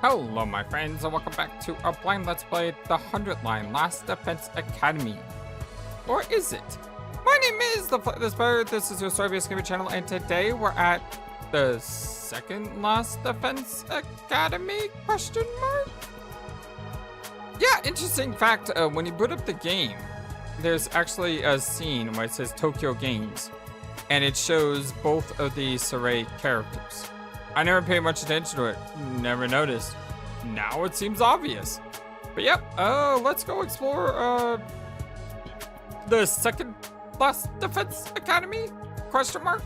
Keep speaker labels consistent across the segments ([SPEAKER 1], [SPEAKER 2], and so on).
[SPEAKER 1] Hello my friends and welcome back to our blind let's play the 100 line Last Defense Academy. Or is it? My name is the FlightlessBird, this is your story-based gaming channel, and today we're at the second Last Defense Academy, question mark? Yeah, interesting fact, when you boot up the game, there's actually a scene where it says Too Kyo Games, and it shows both of the Sirei characters. I never paid much attention to it, never noticed. Now it seems obvious. But yep, let's go explore the second Last Defense Academy, question mark?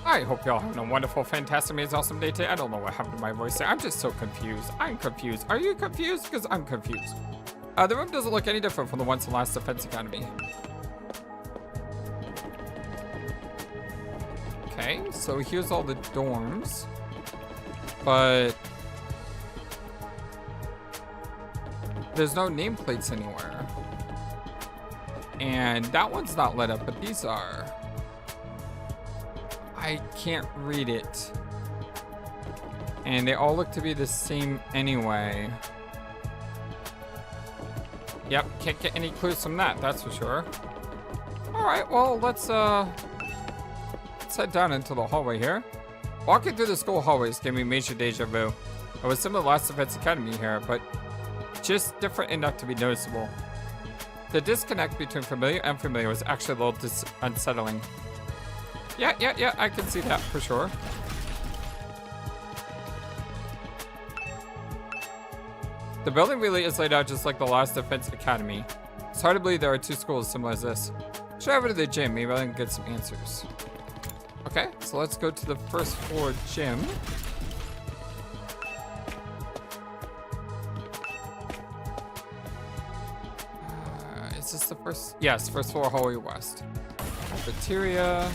[SPEAKER 1] I hope y'all having a wonderful, fantastic, amazing, awesome day today. I don't know what happened to my voice there. I'm just so confused. I'm confused. Are you confused? Because I'm confused. The room doesn't look any different from the ones in Last Defense Academy. Okay, so here's all the dorms. But there's no nameplates anywhere. And that one's not lit up, but these are. I can't read it. And they all look to be the same anyway. Yep, can't get any clues from that, that's for sure. Alright, well, let's head down into the hallway here. Walking through the school hallways gave me major deja vu. I was similar to Last Defense Academy here, but just different enough to be noticeable. The disconnect between familiar and unfamiliar was actually a little unsettling. Yeah, I can see that for sure. The building really is laid out just like the Last Defense Academy. It's hard to believe there are two schools similar as this. Should I over to the gym? Maybe I can get some answers. Okay, so let's go to the first floor gym. Is this the first? Yes, first floor hallway west. Cafeteria.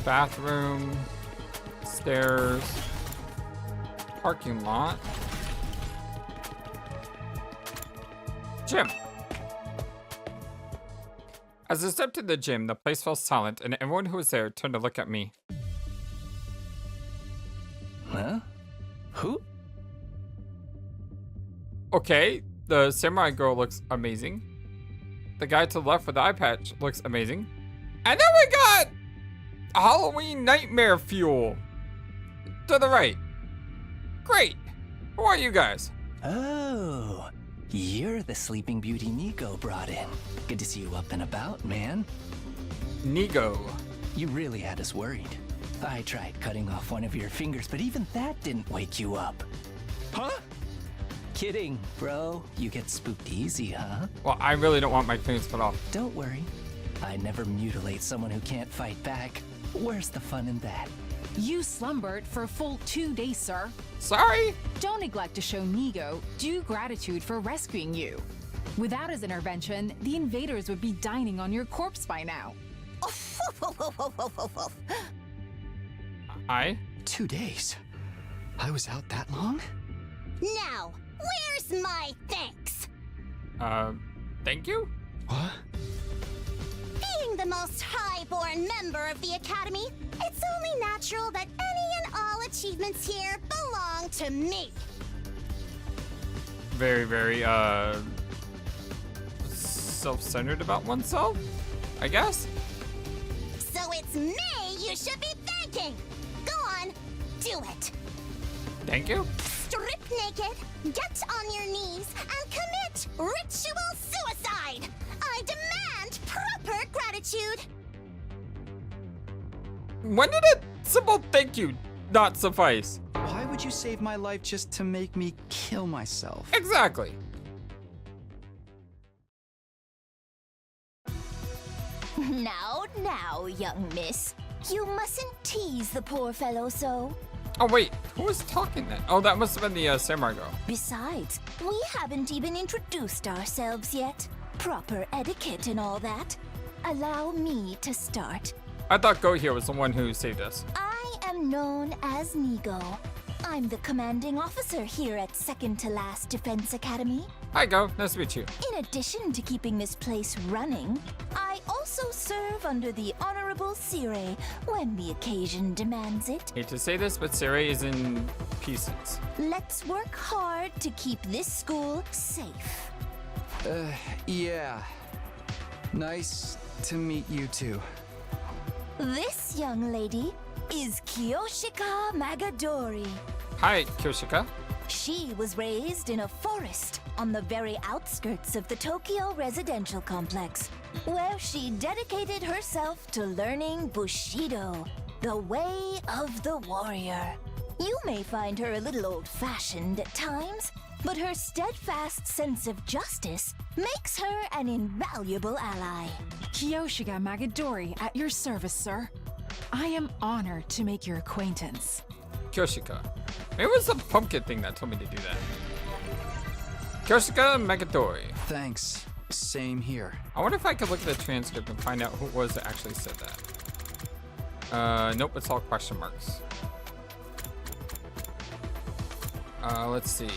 [SPEAKER 1] Bathroom, stairs, parking lot, gym. As I stepped into the gym, the place fell silent and everyone who was there turned to look at me.
[SPEAKER 2] Huh? Who?
[SPEAKER 1] Okay, the samurai girl looks amazing. The guy to the left with the eye patch looks amazing. And then we got Halloween nightmare fuel to the right. Great. Who are you guys?
[SPEAKER 2] Oh, you're the Sleeping Beauty Nigou brought in. Good to see you up and about, man.
[SPEAKER 1] Nigou.
[SPEAKER 2] You really had us worried. I tried cutting off one of your fingers, but even that didn't wake you up. Huh? Kidding, bro. You get spooked easy, huh?
[SPEAKER 1] Well, I really don't want my fingers cut off.
[SPEAKER 2] Don't worry. I never mutilate someone who can't fight back. Where's the fun in that?
[SPEAKER 3] You slumbered for a full 2 days, sir.
[SPEAKER 1] Sorry.
[SPEAKER 3] Don't neglect to show Nigou due gratitude for rescuing you. Without his intervention, the invaders would be dining on your corpse by now.
[SPEAKER 1] I?
[SPEAKER 4] 2 days? I was out that long?
[SPEAKER 5] Now, where's my thanks?
[SPEAKER 1] Thank you?
[SPEAKER 4] What?
[SPEAKER 5] Being the most high-born member of the Academy, it's only natural that any and all achievements here belong to me.
[SPEAKER 1] Very, very, self-centered about oneself, I guess?
[SPEAKER 5] So it's me you should be thanking. Go on, do it.
[SPEAKER 1] Thank you?
[SPEAKER 5] Strip naked, get on your knees, and commit ritual suicide. I demand proper gratitude.
[SPEAKER 1] When did a simple thank you not suffice?
[SPEAKER 4] Why would you save my life just to make me kill myself?
[SPEAKER 1] Exactly.
[SPEAKER 5] Now, young miss. You mustn't tease the poor fellow so.
[SPEAKER 1] Oh wait, who was talking then? Oh, that must have been the samurai girl.
[SPEAKER 5] Besides, we haven't even introduced ourselves yet. Proper etiquette and all that. Allow me to start.
[SPEAKER 1] I thought Go here was the one who saved us.
[SPEAKER 5] I am
[SPEAKER 6] am known as Nigou. I'm the commanding officer here at Second to Last Defense Academy.
[SPEAKER 1] Hi, Go. Nice to meet you.
[SPEAKER 6] In addition to keeping this place running, I also serve under the Honorable Sirei when the occasion demands it.
[SPEAKER 1] Hate to say this, but Sirei is in pieces.
[SPEAKER 6] Let's work hard to keep this school safe.
[SPEAKER 4] Yeah. Nice to meet you too.
[SPEAKER 6] This young lady is Kiyoshika Magadori.
[SPEAKER 1] Hi, Kyoshika.
[SPEAKER 6] She was raised in a forest on the very outskirts of the Tokyo residential complex, where she dedicated herself to learning Bushido, the way of the warrior. You may find her a little old-fashioned at times, but her steadfast sense of justice makes her an invaluable ally.
[SPEAKER 3] Kiyoshika Magadori at your service, sir. I am honored to make your acquaintance.
[SPEAKER 1] Kyoshika. Maybe it was the pumpkin thing that told me to do that. Kyoshika Magadori.
[SPEAKER 4] Thanks. Same here.
[SPEAKER 1] I wonder if I could look at the transcript and find out who it was that actually said that. Nope, it's all question marks. Let's see.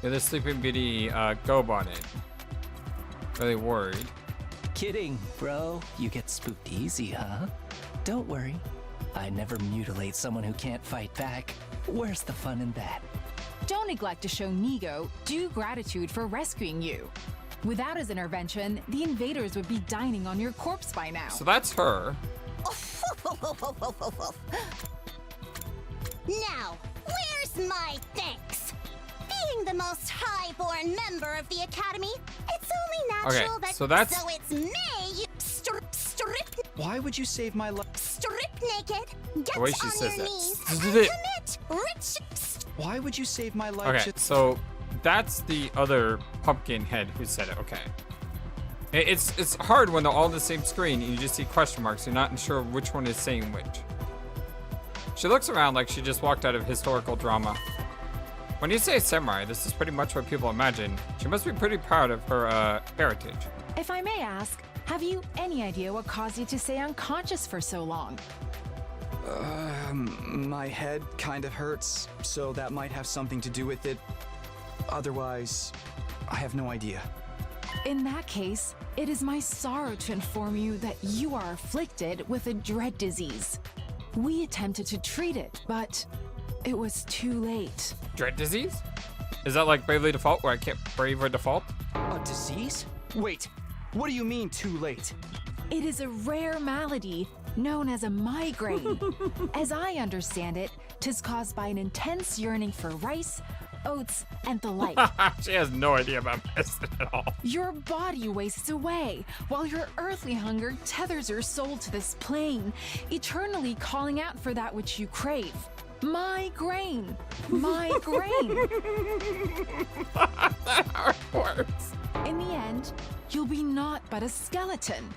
[SPEAKER 1] Yeah, the Sleeping Beauty, Gobe on it. Really worried.
[SPEAKER 2] Kidding, bro. You get spooked easy, huh? Don't worry. I never mutilate someone who can't fight back. Where's the fun in that?
[SPEAKER 3] Don't neglect to show Nigou due gratitude for rescuing you. Without his intervention, the invaders would be dining on your corpse by now.
[SPEAKER 1] So that's her.
[SPEAKER 5] Now, where's my thanks? Being the most highborn member of the Academy, it's only natural
[SPEAKER 1] Okay,
[SPEAKER 5] that
[SPEAKER 1] so that's-
[SPEAKER 5] so it's me strip
[SPEAKER 4] Why would you save my life?
[SPEAKER 5] naked, get
[SPEAKER 1] The way she
[SPEAKER 5] on
[SPEAKER 1] says
[SPEAKER 5] your
[SPEAKER 1] that.
[SPEAKER 5] knees, and commit rich
[SPEAKER 4] Why would you save my life?
[SPEAKER 1] Okay, so that's the other pumpkin head who said it. Okay. It's hard when they're all on the same screen and you just see question marks. You're not sure which one is saying which. She looks around like she just walked out of historical drama. When you say samurai, this is pretty much what people imagine. She must be pretty proud of her heritage.
[SPEAKER 3] If I may ask, have you any idea what caused you to stay unconscious for so long?
[SPEAKER 4] My head kind of hurts, so that might have something to do with it. Otherwise, I have no idea.
[SPEAKER 3] In that case, it is my sorrow to inform you that you are afflicted with a dread disease. We attempted to treat it, but it was too late.
[SPEAKER 1] Dread disease? Is that like Bravely Default where I can't brave or default?
[SPEAKER 4] A disease? Wait, what do you mean too late?
[SPEAKER 3] It is a rare malady known as a migraine. As I understand it, 'tis caused by an intense yearning for rice, oats, and the like.
[SPEAKER 1] She has no idea about medicine at all.
[SPEAKER 3] Your body wastes away, while your earthly hunger tethers your soul to this plane, eternally calling out for that which you crave. Migraine! Migraine!
[SPEAKER 1] That's how it works.
[SPEAKER 3] In the end, you'll be naught but a skeleton,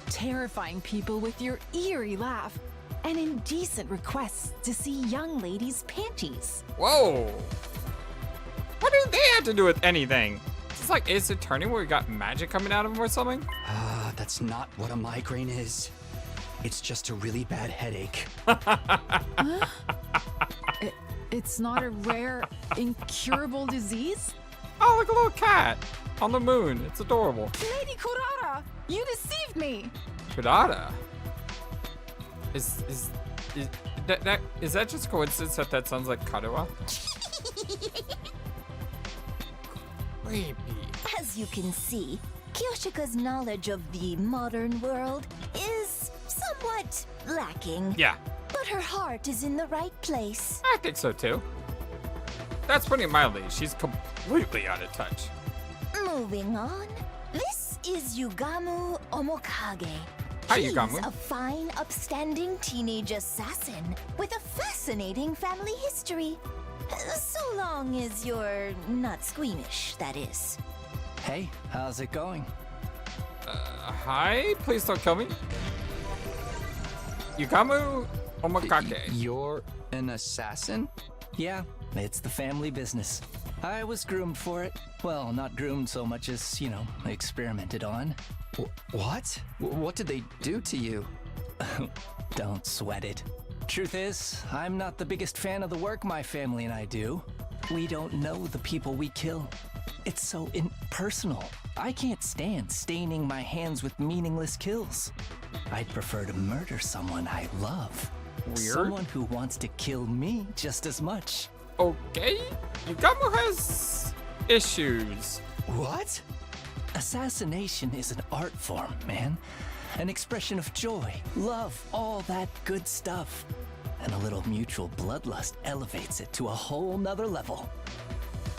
[SPEAKER 3] terrifying people with your eerie laugh and indecent requests to see young ladies' panties.
[SPEAKER 1] Whoa. What do they have to do with anything? Is this like Ace Attorney where we got magic coming out of him or something?
[SPEAKER 4] That's not what a migraine is. It's just a really bad headache.
[SPEAKER 3] It's not a rare, incurable disease?
[SPEAKER 1] Oh, look, a little cat on the moon. It's adorable.
[SPEAKER 3] Lady Kurara, you deceived me!
[SPEAKER 1] Kodaka. Is that just coincidence that sounds like Kadoa? Creepy.
[SPEAKER 6] As you can see, Kiyoshika's knowledge of the modern world is somewhat lacking.
[SPEAKER 1] Yeah,
[SPEAKER 6] But her heart is in the right place.
[SPEAKER 1] I think so too. That's putting it mildly. She's completely out of touch.
[SPEAKER 6] Moving on, this is Yugamu Omokage.
[SPEAKER 1] Hi,
[SPEAKER 6] He's
[SPEAKER 1] Yugamu.
[SPEAKER 6] a fine, upstanding teenage assassin with a fascinating family history. So long as you're not squeamish, that is.
[SPEAKER 2] Hey, how's it going?
[SPEAKER 1] Hi, please don't kill me. Yugamu Omokage.
[SPEAKER 4] You're an assassin?
[SPEAKER 2] Yeah, it's the family business. I was groomed for it. Well, not groomed so much as, experimented on.
[SPEAKER 4] What? What did they do to you?
[SPEAKER 2] Don't sweat it. Truth is, I'm not the biggest fan of the work my family and I do. We don't know the people we kill. It's so impersonal. I can't stand staining my hands with meaningless kills. I'd prefer to murder someone I love.
[SPEAKER 1] Weird.
[SPEAKER 2] Someone who wants to kill me just as much.
[SPEAKER 1] Okay, Yugamu has issues.
[SPEAKER 2] What? Assassination is an art form, man. An expression of joy, love, all that good stuff. And a little mutual bloodlust elevates it to a whole nother level.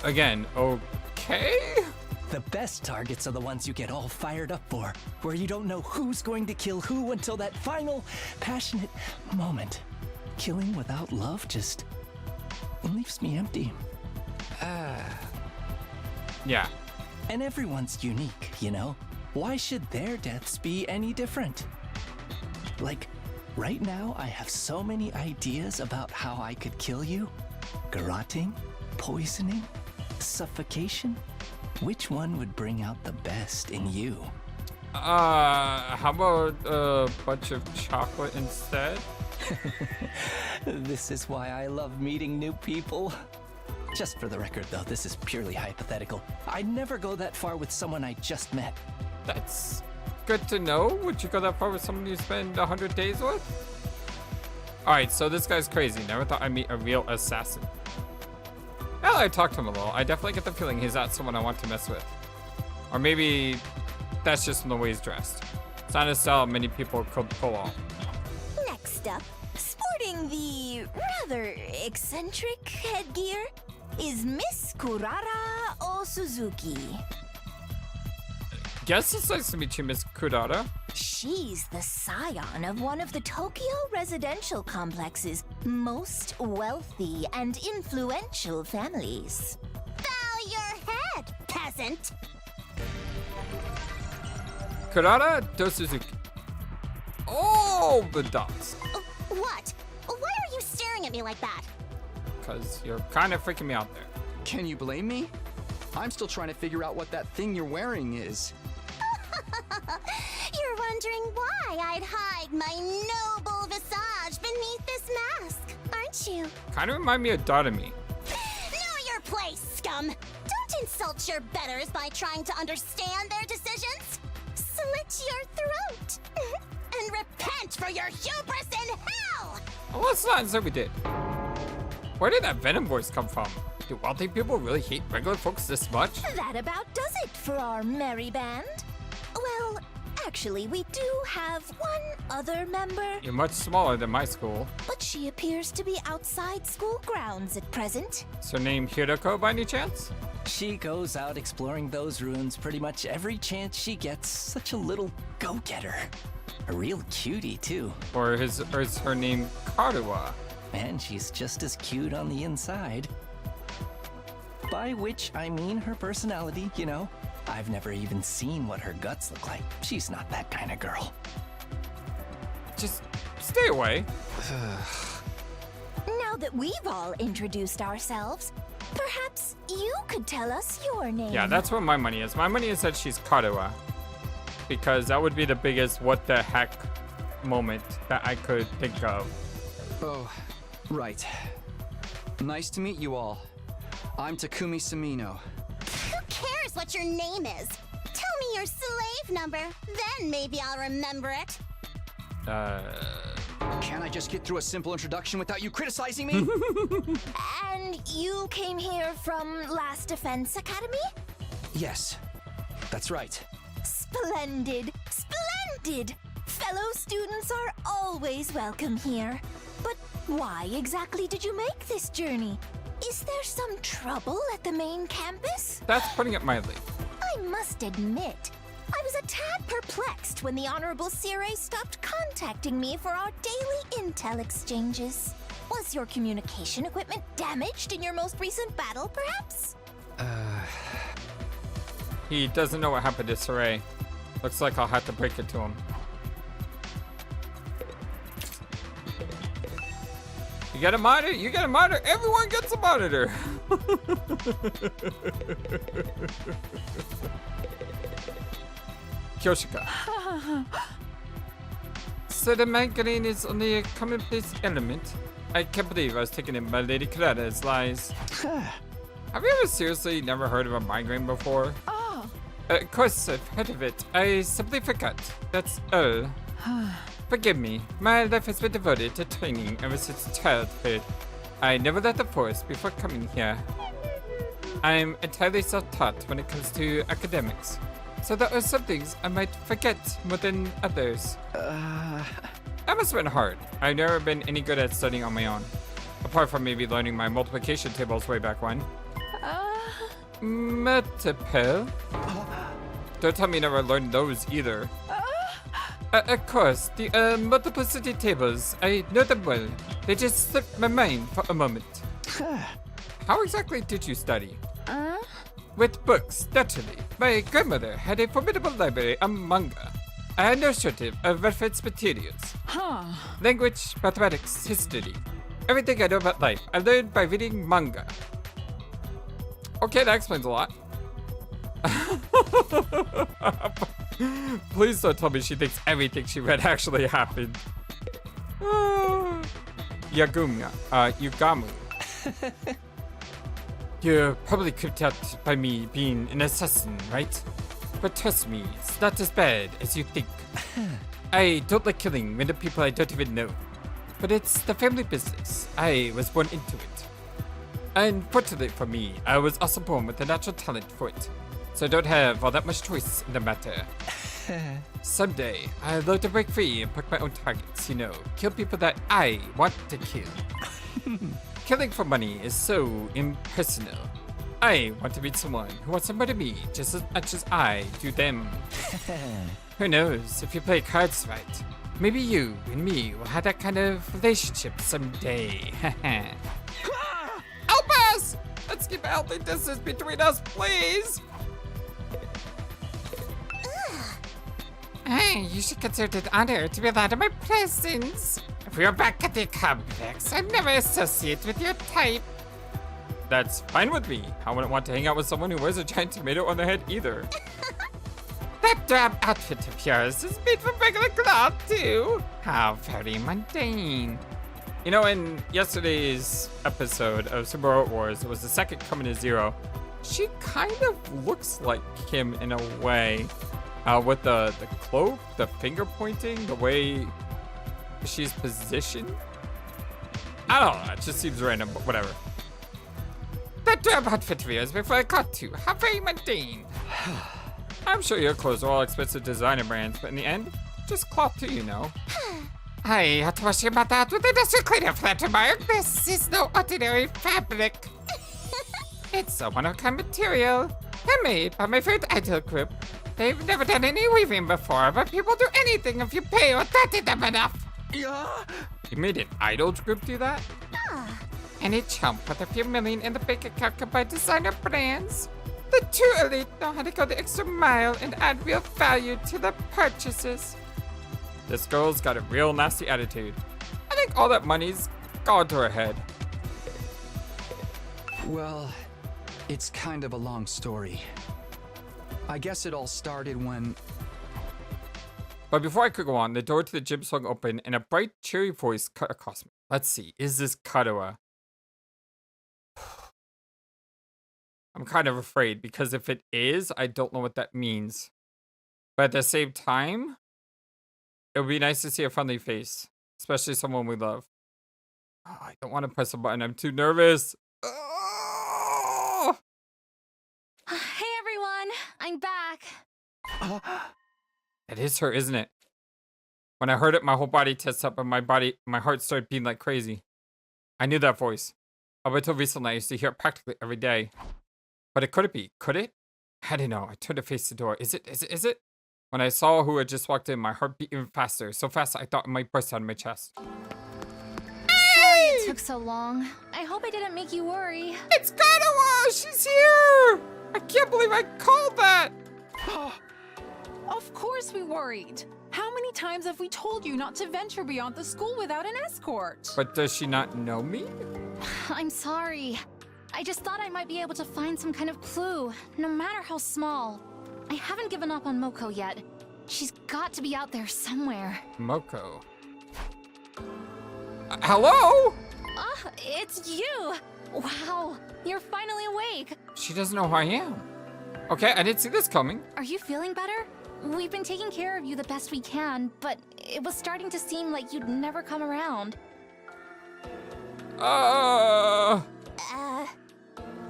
[SPEAKER 1] Again, okay?
[SPEAKER 2] The best targets are the ones you get all fired up for, where you don't know who's going to kill who until that final, passionate moment. Killing without love just leaves me empty.
[SPEAKER 1] Yeah.
[SPEAKER 2] And everyone's unique, you know? Why should their deaths be any different? Like, right now I have so many ideas about how I could kill you. Garroting, poisoning, suffocation. Which one would bring out the best in you?
[SPEAKER 1] How about a bunch of chocolate instead?
[SPEAKER 2] This is why I love meeting new people. Just for the record, though, this is purely hypothetical. I'd never go that far with someone I just met.
[SPEAKER 1] That's good to know. Would you go that far with someone you spend 100 days with? Alright, so this guy's crazy. Never thought I'd meet a real assassin. Now that I talked to him a little, I definitely get the feeling he's not someone I want to mess with. Or maybe that's just from the way he's dressed. It's not a style many people could pull off.
[SPEAKER 6] Next up, sporting the rather eccentric headgear, is Miss Kurara Osuzuki.
[SPEAKER 1] Guess it's nice to meet you, Miss Kurara.
[SPEAKER 6] She's the scion of one of the Tokyo residential complex's most wealthy and influential families.
[SPEAKER 5] Bow your head, peasant.
[SPEAKER 1] Kurara Dosuzuki. Oh, the dots.
[SPEAKER 5] What? Why are you staring at me like that?
[SPEAKER 1] Because you're kind of freaking me out there.
[SPEAKER 4] Can you blame me? I'm still trying to figure out what that thing you're wearing is.
[SPEAKER 5] You're wondering why I'd hide my noble visage beneath this mask, aren't you?
[SPEAKER 1] Kind of remind me of Dotami.
[SPEAKER 5] Know your place, scum! Don't insult your betters by trying to understand their decisions. Slit your throat and repent for your hubris in hell!
[SPEAKER 1] Well, let's not say we did. Where did that Venom voice come from? Do wealthy people really hate regular folks this much?
[SPEAKER 6] That about does it for our merry band. Well, actually, we do have one other member,
[SPEAKER 1] You're much smaller than my school.
[SPEAKER 6] but she appears to be outside school grounds at present.
[SPEAKER 1] Is her name Hiroko by any chance?
[SPEAKER 2] She goes out exploring those ruins pretty much every chance she gets. Such a little go-getter. A real cutie, too.
[SPEAKER 1] Or is her name Karuwa?
[SPEAKER 2] And she's just as cute on the inside. By which I mean her personality, you know. I've never even seen what her guts look like. She's not that kind of girl.
[SPEAKER 1] Just stay away.
[SPEAKER 6] Now that we've all introduced ourselves, perhaps you could tell us your name.
[SPEAKER 1] Yeah, that's where my money is. My money is that she's Karuwa. Because that would be the biggest what the heck moment that I could think of.
[SPEAKER 4] Oh, right. Nice to meet you all. I'm Takumi Sumino.
[SPEAKER 5] Who cares what your name is? Tell me your slave number, then maybe I'll remember it.
[SPEAKER 4] Can I just get through a simple introduction without you criticizing me?
[SPEAKER 6] And you came here from Last Defense Academy?
[SPEAKER 4] Yes, that's right.
[SPEAKER 6] Splendid! Splendid! Fellow students are always welcome here. But why exactly did you make this journey? Is there some trouble at the main campus?
[SPEAKER 1] That's putting it mildly.
[SPEAKER 6] I must admit, I was a tad perplexed when the Honorable Sirei stopped contacting me for our daily intel exchanges. Was your communication equipment damaged in your most recent battle, perhaps?
[SPEAKER 1] He doesn't know what happened to Sirei. Looks like I'll have to break it to him. You get a monitor? You get a monitor? Everyone gets a monitor! Kyoshika. So the migraine is only a commonplace element? I can't believe I was taken in by Lady Kurata's lies. Have you ever seriously never heard of a migraine before?
[SPEAKER 3] Oh.
[SPEAKER 1] Of course I've heard of it. I simply forgot. That's all. Forgive me. My life has been devoted to training ever since childhood. I never left the forest before coming here. I'm entirely self-taught when it comes to academics. So there are some things I might forget more than others. That must have been hard. I've never been any good at studying on my own. Apart from maybe learning my multiplication tables way back when. Multiple? Don't tell me you never learned those either. Of course, the multiplicity tables, I know them well. They just slipped my mind for a moment. How exactly did you study? With books, naturally. My grandmother had a formidable library of manga. I had no shortage of reference materials. Language, mathematics, history. Everything I know about life, I learned by reading manga. Okay, that explains a lot. Please don't tell me she thinks everything she read actually happened. Yugamu. You're probably creeped out by me being an assassin, right? But trust me, it's not as bad as you think. I don't like killing random people I don't even know. But it's the family business. I was born into it. Unfortunately for me, I was also born with a natural talent for it. So I don't have all that much choice in the matter. Someday, I'd love to break free and pick my own targets, you know. Kill people that I want to kill. Killing for money is so impersonal. I want to meet someone who wants to murder me just as much as I do them. Who knows, if you play cards right, maybe you and me will have that kind of relationship someday. Help us! Let's keep a healthy distance between us, please! Hey, you should consider it an honor to be allowed in my presence. If we are back at the complex, I'd never associate with your type. That's fine with me. I wouldn't want to hang out with someone who wears a giant tomato on their head either. That drab outfit of yours is made from regular cloth too. How very mundane. You know, in yesterday's episode of Super Robot Wars, it was the second coming to Zero. She kind of looks like him in a way. With the cloak, the finger pointing, the way she's positioned. I don't know, it just seems random, but whatever. That drab outfit of yours before I got to. How very mundane. I'm sure your clothes are all expensive designer brands, but in the end, just cloth too, you know. I had to wash your mouth out with a dust cleaner for that remark. This is no ordinary fabric. It's a one-of-a-kind material. Handmade by my favorite idol group. They've never done any weaving before, but people do anything if you pay or thirty them enough.
[SPEAKER 4] Yeah.
[SPEAKER 1] You made an idols group do that? Any chump with a few million in the bank account can buy designer brands. The true elite know how to go the extra mile and add real value to their purchases. This girl's got a real nasty attitude. I think all that money's gone to her head.
[SPEAKER 4] Well, it's kind of a long story. I guess it all started when...
[SPEAKER 1] But before I could go on, the door to the gym swung open and a bright, cheery voice cut across me. Let's see, is this Katawa? I'm kind of afraid because if it is, I don't know what that means. But at the same time, it would be nice to see a friendly face, especially someone we love. Oh, I don't want to press a button, I'm too nervous. Oh!
[SPEAKER 3] Hey everyone, I'm back.
[SPEAKER 1] It is her, isn't it? When I heard it, my whole body tensed up and my heart started beating like crazy. I knew that voice. Up until recently, I used to hear it practically every day. But it couldn't be, could it? I don't know. I turned to face the door. Is it? When I saw who had just walked in, my heart beat even faster. So fast I thought it might burst out of my chest.
[SPEAKER 3] Sorry it took so long. I hope I didn't make you worry.
[SPEAKER 1] It's Katawa! She's here! I can't believe I called that!
[SPEAKER 3] Of course we worried. How many times have we told you not to venture beyond the school without an escort?
[SPEAKER 1] But does she not know me?
[SPEAKER 3] I'm sorry. I just thought I might be able to find some kind of clue, no matter how small. I haven't given up on Moko yet. She's got to be out there somewhere.
[SPEAKER 1] Moko. Hello?
[SPEAKER 3] It's you! Wow, you're finally awake.
[SPEAKER 1] She doesn't know who I am. Okay, I didn't see this coming.
[SPEAKER 3] Are you feeling better? We've been taking care of you the best we can, but it was starting to seem like you'd never come around.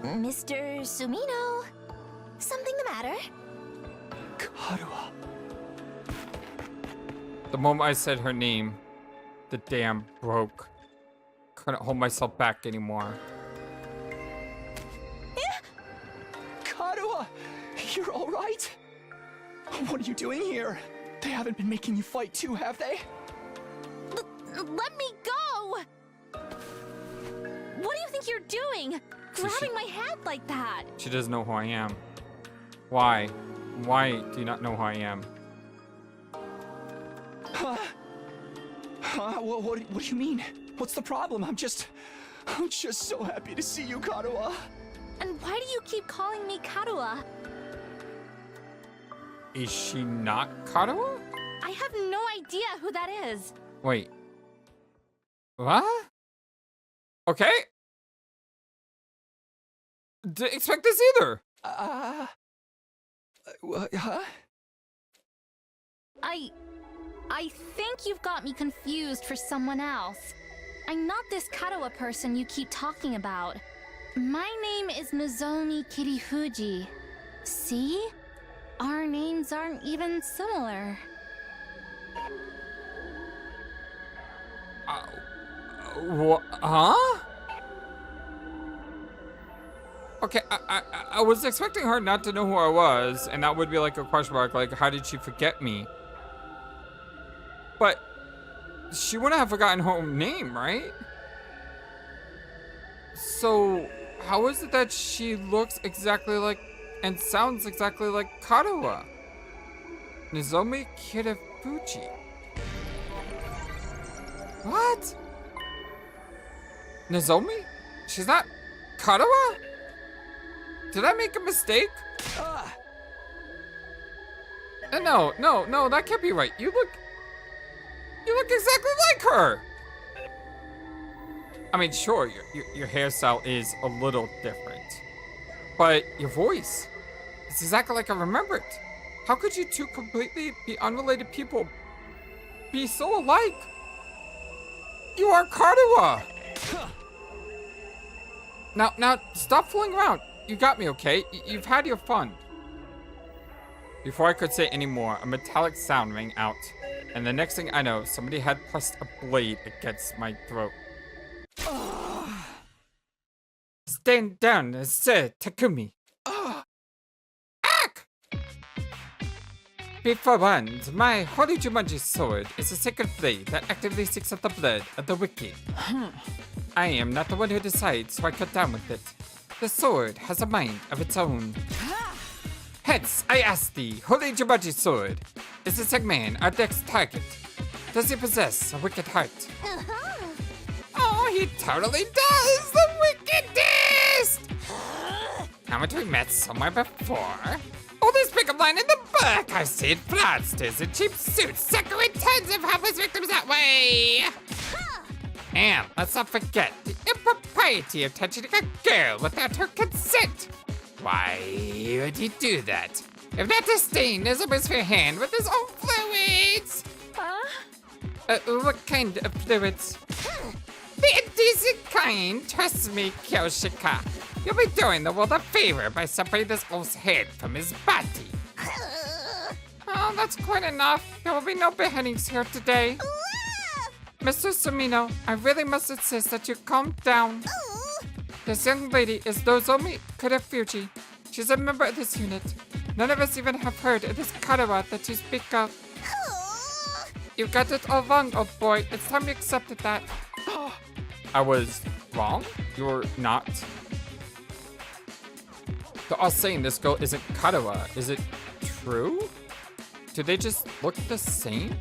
[SPEAKER 6] Mr. Sumino? Something the matter?
[SPEAKER 4] Karuha.
[SPEAKER 1] The moment I said her name, the dam broke. Couldn't hold myself back anymore.
[SPEAKER 4] Karuha! You're alright? What are you doing here? They haven't been making you fight too, have they?
[SPEAKER 3] Let me go! What do you think you're doing? Grabbing my head like that?
[SPEAKER 1] She doesn't know who I am. Why? Why do you not know who I am?
[SPEAKER 4] What do you mean? What's the problem? I'm just so happy to see you, Karuha.
[SPEAKER 3] And why do you keep calling me Karuha?
[SPEAKER 1] Is she not Kotaro?
[SPEAKER 3] I have no idea who that is.
[SPEAKER 1] Wait. What? Okay. Didn't expect this either.
[SPEAKER 4] Huh?
[SPEAKER 3] I think you've got me confused for someone else. I'm not this Karuha person you keep talking about. My name is Nozomi Kirifuji. See? Our names aren't even similar.
[SPEAKER 1] Huh? Okay, I was expecting her not to know who I was, and that would be like a question mark, like, how did she forget me? But she wouldn't have forgotten her own name, right? So, how is it that she looks exactly like and sounds exactly like Karuha? Nozomi Kirifuji. What? Nozomi? She's not Karuha? Did I make a mistake? No, that can't be right. You look exactly like her. I mean, sure, your hairstyle is a little different, but your voice, it's exactly like I remember it. How could you two completely be unrelated people be so alike? You are Karuha. Now, stop fooling around. You got me, okay? You've had your fun. Before I could say any more, a metallic sound rang out, and the next thing I know, somebody had pressed a blade against my throat. Stand down, Sir Takumi. Ack! Be forewarned, my Holy Jumanji sword is a sacred blade that actively seeks out the blood of the wicked. I am not the one who decides, so I cut down with it. The sword has a mind of its own. Hence, I ask thee, Holy Jumanji sword, is this young man our next target? Does he possess a wicked heart? Oh, he totally does! The wickedest! Haven't we met somewhere before? Oh, this pickup line in the book! I've seen fraudsters in cheap suits suckering tons of helpless victims that way! And let's not forget the impropriety of touching a girl without her consent. Why would he do that? If not to stain Nozomi's fair hand with his own fluids! What kind of fluids? The indecent kind, trust me, Kyoshika. You'll be doing the world a favor by separating this oaf's head from his body. Oh, that's quite enough. There will be no beheadings here today. Mr. Sumino, I really must insist that you calm down. This young lady is Nozomi Kirifuji. She's a member of this unit. None of us even have heard of this Karuha that you speak of. You got it all wrong, old boy. It's time you accepted that. I was wrong? You're not? They're all saying this girl isn't Karuha. Is it true? Do they just look the same?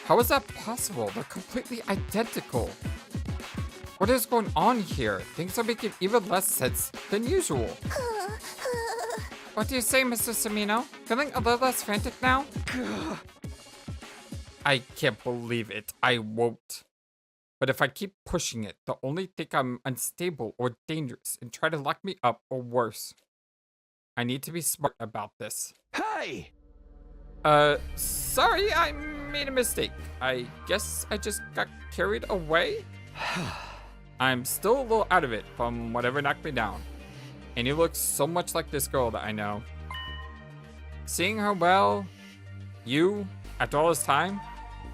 [SPEAKER 1] How is that possible? They're completely identical. What is going on here? Things are making even less sense than usual. What do you say, Mr. Sumino? Feeling a little less frantic now? I can't believe it. I won't But if I keep pushing it, they'll only think I'm unstable or dangerous and try to lock me up or worse. I need to be smart about this.
[SPEAKER 4] Hey!
[SPEAKER 1] Sorry, I made a mistake. I guess I just got carried away? I'm still a little out of it from whatever knocked me down. And he looks so much like this girl that I know. Seeing her, well, after all this time,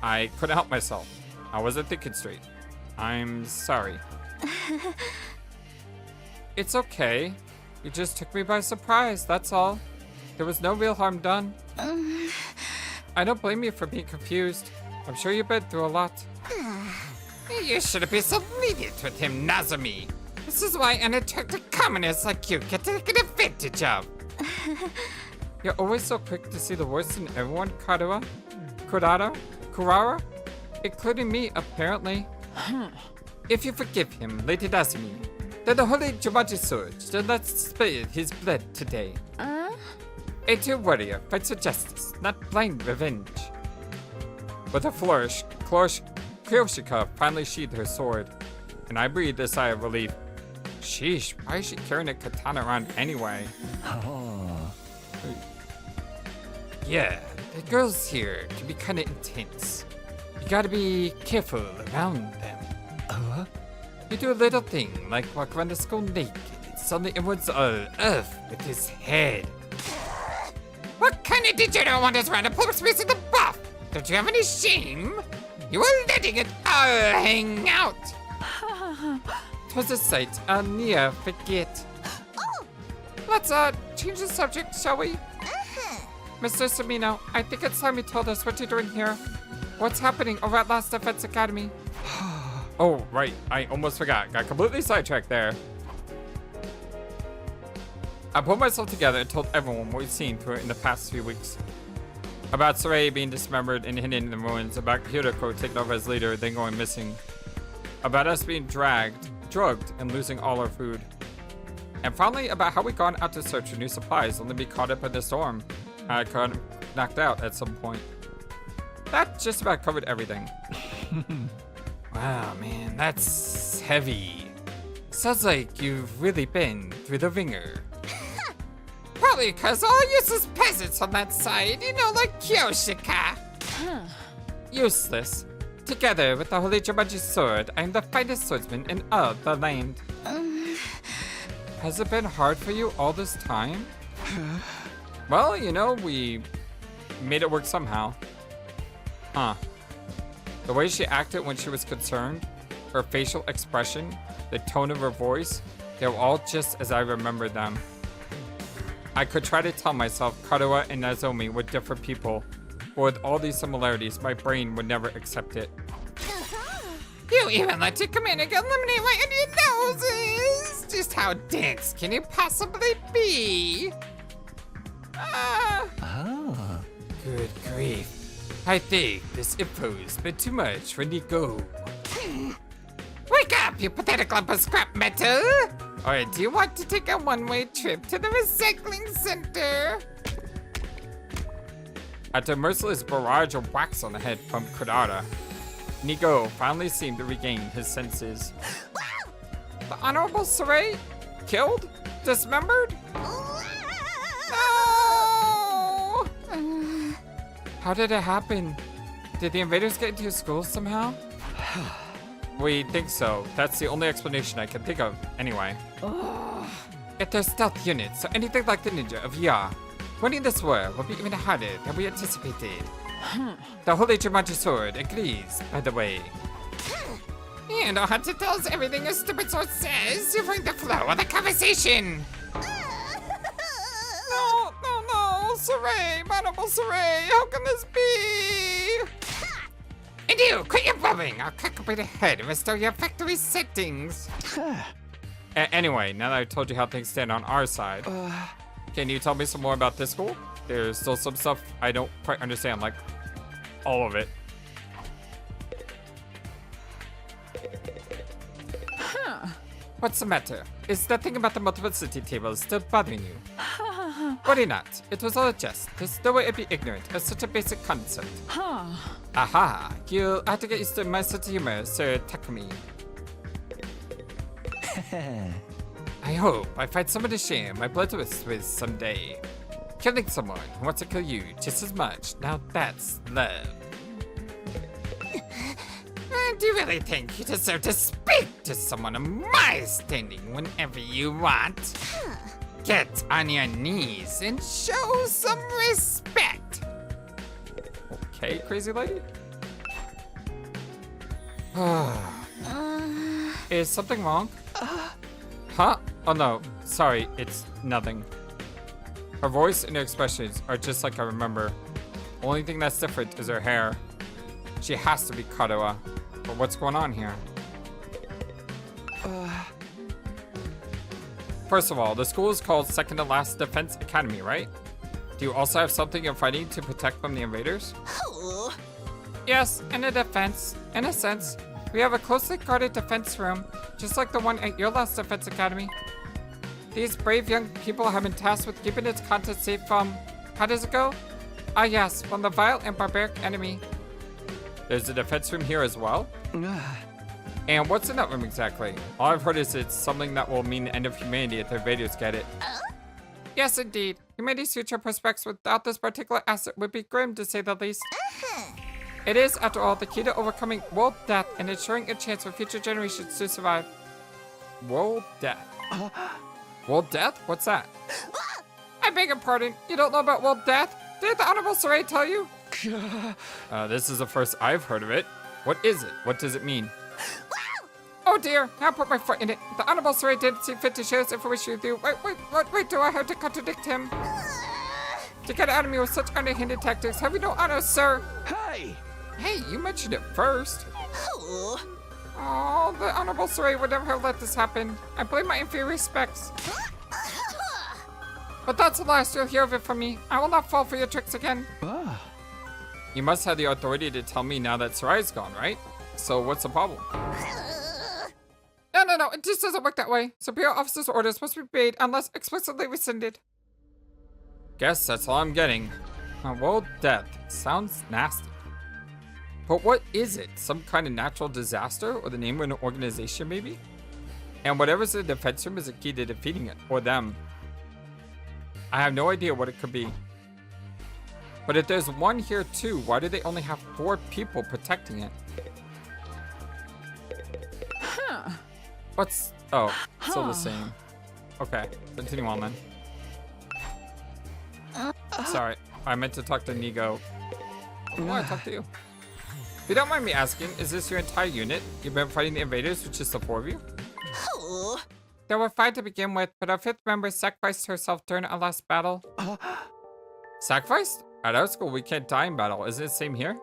[SPEAKER 1] I couldn't help myself. I wasn't thinking straight. I'm sorry. It's okay. You just took me by surprise, that's all. There was no real harm done. I don't blame you for being confused. I'm sure you've been through a lot. You should have been so lenient with him, Nozomi. This is why unattractive commoners like you get taken advantage of. You're always so quick to see the worst in everyone, Kurara, including me, apparently. If you forgive him, Lady Nozomi, then the holy Jumanji sword shall not spill his blood today. A true warrior fights for justice, not blind revenge. With a flourish, Kiyoshika finally sheathed her sword, and I breathed a sigh of relief. Sheesh, why is she carrying a katana around anyway?
[SPEAKER 2] Oh.
[SPEAKER 1] Yeah, the girls here can be kinda intense. You gotta be careful around them. You do a little thing, like walk around the school naked, and suddenly everyone's all earth with his head. What kind of degenerate wanders around a public space in the buff? Don't you have any shame? You are letting it all hang out. 'Twas a sight I'll ne'er forget. Let's change the subject, shall we? Mr. Sumino, I think it's time you told us what you're doing here. What's happening over at Last Defense Academy? Oh, right. I almost forgot. Got completely sidetracked there. I pulled myself together and told everyone what we've seen through it in the past few weeks. About Sirei being dismembered and hidden in the ruins, about Hiroko taking over as leader, then going missing. About us being drugged, and losing all our food. And finally, about how we gone out to search for new supplies, only to be caught up in the storm. I got knocked out at some point. That just about covered everything. Wow, man, that's heavy. Sounds like you've really been through the ringer. Probably because all useless peasants on that side, like Kiyoshika. Useless. Together with the Holy Jumanji sword, I am the finest swordsman in all the land. Has it been hard for you all this time? Well, we made it work somehow. Huh. The way she acted when she was concerned, her facial expression, the tone of her voice, they were all just as I remembered them. I could try to tell myself Kotaro and Nozomi were different people, but with all these similarities, my brain would never accept it. You even let your commander eliminate my Indian noses! Just how dense can you possibly be? Good grief. I think this info's been too much for Nigou. Wake up, you pathetic lump of scrap metal! Or do you want to take a one-way trip to the recycling center? After a merciless barrage of wax on the head from Kodaka, Nigou finally seemed to regain his senses. The Honorable Sirei? Killed? Dismembered? No! How did it happen? Did the invaders get into your school somehow? We think so. That's the only explanation I can think of, anyway. If they're stealth units, or anything like the ninja of Ya, winning this war will be even harder than we anticipated. The Holy Jumanji sword agrees, by the way. You know how to tell us everything your stupid sword says. You bring the flow of the conversation. No, Sirei, Honorable Sirei, how can this be? And you, quit your bubbling! I'll crack up your head and restore your factory settings. Anyway, now that I've told you how things stand on our side, can you tell me some more about this school? There's still some stuff I don't quite understand, like all of it. What's the matter? Is that thing about the multiplicity table still bothering you? Worry not. It was all a jest. There's no way I'd be ignorant of such a basic concept.
[SPEAKER 3] Huh.
[SPEAKER 1] Aha! You'll have to get used to my sense of humor, Sir Takumi. I hope I find someone to share my blood with someday. Killing someone who wants to kill you just as much. Now that's love. Do you really think you deserve to speak to someone of my standing whenever you want? Get on your knees and show some respect. Okay, crazy lady. Is something wrong? Huh? Oh no, sorry, it's nothing. Her voice and her expressions are just like I remember. Only thing that's different is her hair. She has to be Kotaro. But what's going on here? First of all, the school is called Second to Last Defense Academy, right? Do you also have something you're fighting to protect from the invaders? Yes, in a defense. In a sense, we have a closely guarded defense room, just like the one at your last defense academy. These brave young people have been tasked with keeping its contents safe from... How does it go? Ah yes, from the vile and barbaric enemy. There's a defense room here as well? And what's in that room exactly? All I've heard is it's something that will mean the end of humanity if the invaders get it. Yes, indeed. Humanity's future prospects without this particular asset would be grim, to say the least. It is, after all, the key to overcoming world death and ensuring a chance for future generations to survive. World death? World death? What's that? I beg your pardon. You don't know about world death? Did the Honorable Sirei tell you? This is the first I've heard of it. What is it? What does it mean? Oh dear, now put my foot in it. The Honorable Sirei didn't see fit to share this information with you. Wait, do I have to contradict him? To get out of me with such underhanded tactics, have you no honor, sir?
[SPEAKER 4] Hey!
[SPEAKER 1] Hey, you mentioned it first. Oh, the Honorable Sirei would never have let this happen. I blame my inferior specs. But that's the last you'll hear of it from me. I will not fall for your tricks again. You must have the authority to tell me now that Sirai's gone, right? So what's the problem? No, it just doesn't work that way. Superior officer's orders must be obeyed unless explicitly rescinded. Guess that's all I'm getting. World death. Sounds nasty. But what is it? Some kind of natural disaster? Or the name of an organization, maybe? And whatever's in the defense room is a key to defeating it. Or them. I have no idea what it could be. But if there's one here too, why do they only have 4 people protecting it? What's... Oh, still the same. Okay, continue on then. Sorry, I meant to talk to Nigou. Oh, I talked to you. If you don't mind me asking, is this your entire unit? You've been fighting the invaders with just the 4 of you? There were 5 to begin with, but our 5th member sacrificed herself during our last battle. Sacrificed? At our school, we can't die in battle. Isn't it the same here?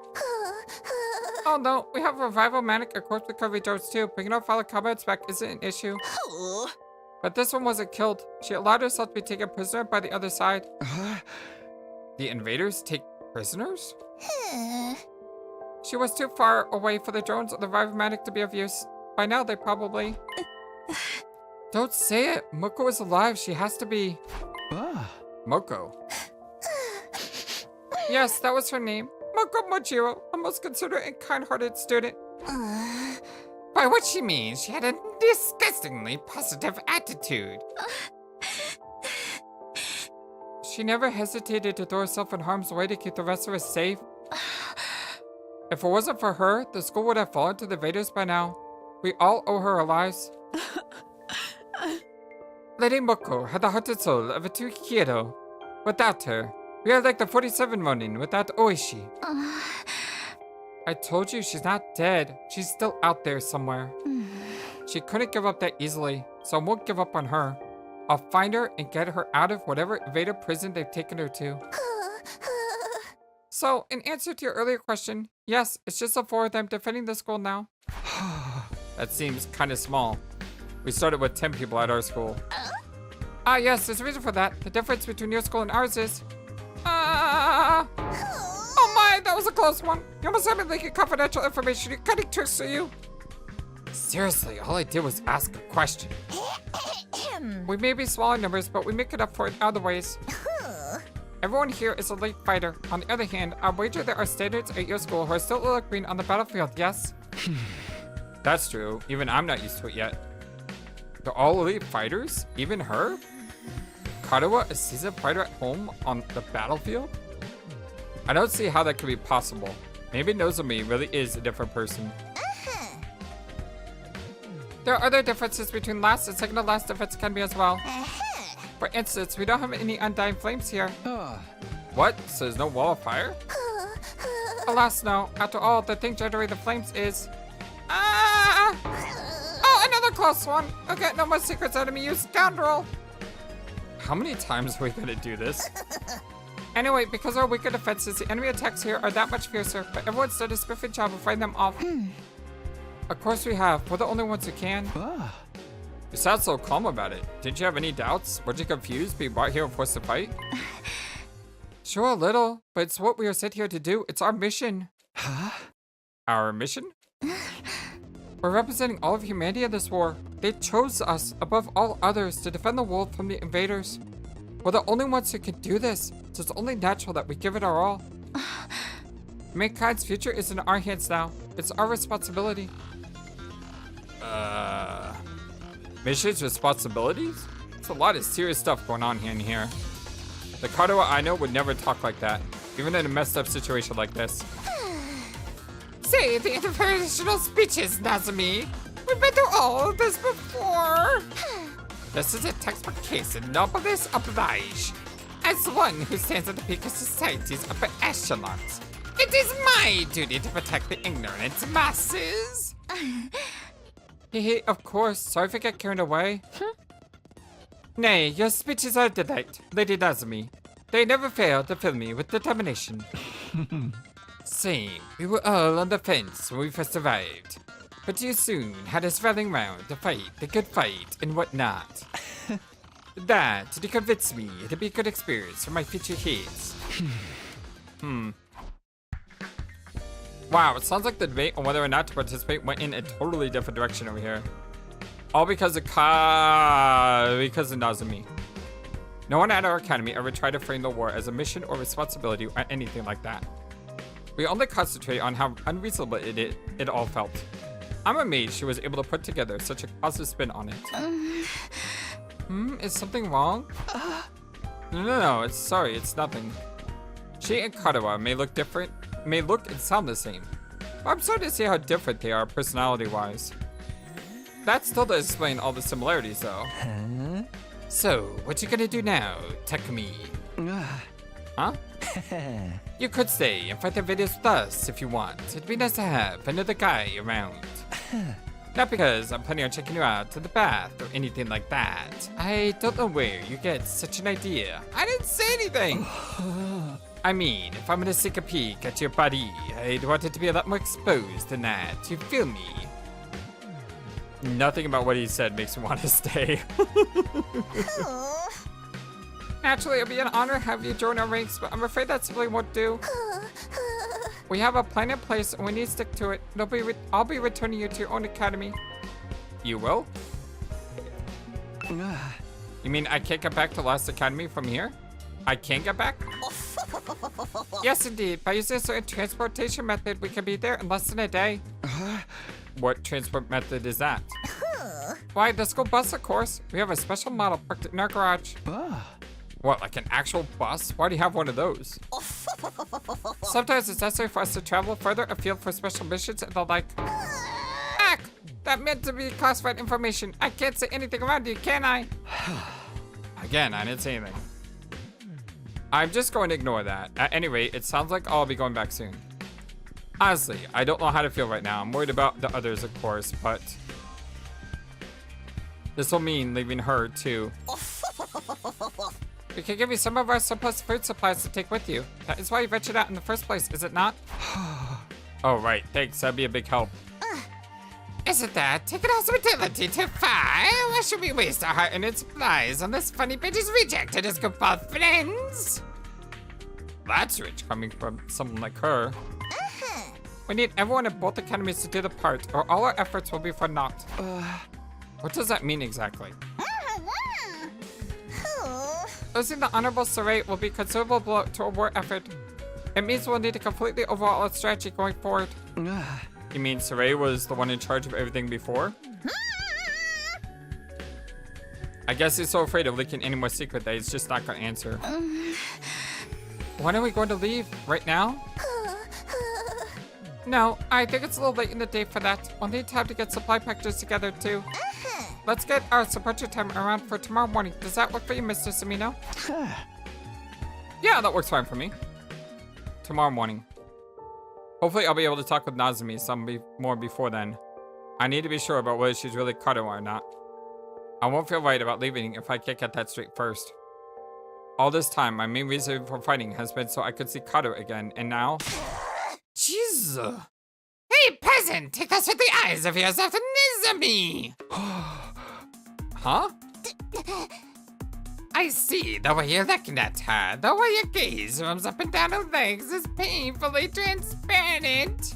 [SPEAKER 1] Oh no, we have revival, manic, and corpse recovery drones too. Bringing our fellow comrades back isn't an issue. But this one wasn't killed. She allowed herself to be taken prisoner by the other side. The invaders take prisoners? She was too far away for the drones or the revival manic to be of use. By now, they probably... Don't say it. Moko is alive. She has to be... Moko. Yes, that was her name. Moko Mojiro, a most considerate and kind-hearted student. By what she means, she had a disgustingly positive attitude. She never hesitated to throw herself in harm's way to keep the rest of us safe. If it wasn't for her, the school would have fallen to the invaders by now. We all owe her our lives. Lady Moko had the heart and soul of a true hero. Without her, we are like the 47 Ronin without Oishi. I told you she's not dead. She's still out there somewhere. She couldn't give up that easily, so I won't give up on her. I'll find her and get her out of whatever invader prison they've taken her to. So, in answer to your earlier question, yes, it's just the 4 of them defending the school now. That seems kind of small. We started with 10 people at our school. Ah, yes, there's a reason for that. The difference between your school and ours is... Oh my, that was a close one. You almost had me leaking confidential information. You're cutting tricks to you. Seriously, all I did was ask a question. We may be smaller numbers, but we make it up for it other ways. Everyone here is a elite fighter. On the other hand, I wager there are standards at your school who are still a little green on the battlefield, yes? That's true. Even I'm not used to it yet. They're all elite fighters? Even her? Katawa, a seasoned fighter at home on the battlefield? I don't see how that could be possible. Maybe Nozomi really is a different person. There are other differences between last and second to last Defense Academy as well. For instance, we don't have any undying flames here. What? So there's no wall of fire? Alas, no. After all, the thing generating the flames is... Ah! Oh, another close one! Okay, no more secrets out of me, you scoundrel! How many times are we gonna do this? Anyway, because our weaker defenses, the enemy attacks here are that much fiercer, but everyone's done a spiffy job of fighting them off. Of course we have. We're the only ones who can. You sound so calm about it. Didn't you have any doubts? Weren't you confused being brought here and forced to fight? Sure, a little, but it's what we are sent here to do. It's our mission. Our mission? We're representing all of humanity in this war. They chose us above all others to defend the world from the invaders. We're the only ones who can do this, so it's only natural that we give it our all. Mankind's future is in our hands now. It's our responsibility. Missions, responsibilities? It's a lot of serious stuff going on in here. The Katawa I know would never talk like that, even in a messed up situation like this. Say the inspirational speeches, Nozomi. We've been through all of this before. This is a textbook case of noblesse oblige. As one who stands at the peak of society's upper echelons, it is my duty to protect the ignorant masses. Hehe, of course. Sorry if I get carried away. Nay, your speeches are a delight, Lady Nozomi. They never fail to fill me with determination. Same. We were all on the fence when we first arrived. But you soon had us rallying round to fight the good fight and whatnot. That to convince me it'd be a good experience for my future kids. Wow, it sounds like the debate on whether or not to participate went in a totally different direction over here. All because of Nozomi. No one at our academy ever tried to frame the war as a mission or responsibility or anything like that. We only concentrate on how unreasonable it all felt. I'm amazed she was able to put together such a positive spin on it. Is something wrong? No, it's nothing. She and Katawa may look different, may look and sound the same, but I'm starting to see how different they are personality-wise. That still doesn't explain all the similarities, though. So, what you gonna do now, Takumi? Huh? You could stay and fight the videos with us if you want. It'd be nice to have another guy around. Not because I'm planning on checking you out to the bath or anything like that. I don't know where you get such an idea. I didn't say anything! I mean, if I'm gonna take a peek at your body, I'd want it to be a lot more exposed than that. You feel me? Nothing about what he said makes me want to stay. Naturally, it'll be an honor to have you join our ranks, but I'm afraid that simply won't do. We have a plan in place, and we need to stick to it. I'll be returning you to your own academy. You will? You mean I can't get back to Last Academy from here? I can't get back? Yes, indeed. By using a certain transportation method, we can be there in less than a day. What transport method is that? Why, the school bus, of course. We have a special model parked in our garage. What, like an actual bus? Why do you have one of those? Sometimes it's necessary for us to travel further afield for special missions and the like. Ack! That meant to be classified information. I can't say anything around you, can I? Again, I didn't say anything. I'm just going to ignore that. At any rate, it sounds like I'll be going back soon. Honestly, I don't know how to feel right now. I'm worried about the others, of course, but this will mean leaving her, too. We can give you some of our surplus food supplies to take with you. That is why you ventured out in the first place, is it not? Oh, right. Thanks. That'd be a big help. Isn't that taking hospitality too far? Why should we waste our heart-earned supplies on this funny bitch's rejected as goofball friends? That's rich coming from someone like her. We need everyone in both academies to do the part, or all our efforts will be for naught. What does that mean exactly? Losing the Honorable Sirei will be a considerable blow to our war effort. It means we'll need to completely overhaul our strategy going forward. You mean Sirei was the one in charge of everything before? I guess he's so afraid of leaking any more secret that he's just not gonna answer. When are we going to leave? Right now? No, I think it's a little late in the day for that. We'll need time to get supply packages together too. Let's get our departure time around for tomorrow morning. Does that work for you, Mr. Sumino? Yeah, that works fine for me. Tomorrow morning. Hopefully I'll be able to talk with Nozomi some more before then. I need to be sure about whether she's really Kotaro or not. I won't feel right about leaving if I can't get that straight first. All this time, my main reason for fighting has been so I could see Kotaro again, and now... Jeez! Hey, peasant! Take us with the eyes of yours after Nozomi! Huh? I see. The way you're looking at her, the way your gaze roams up and down her legs is painfully transparent.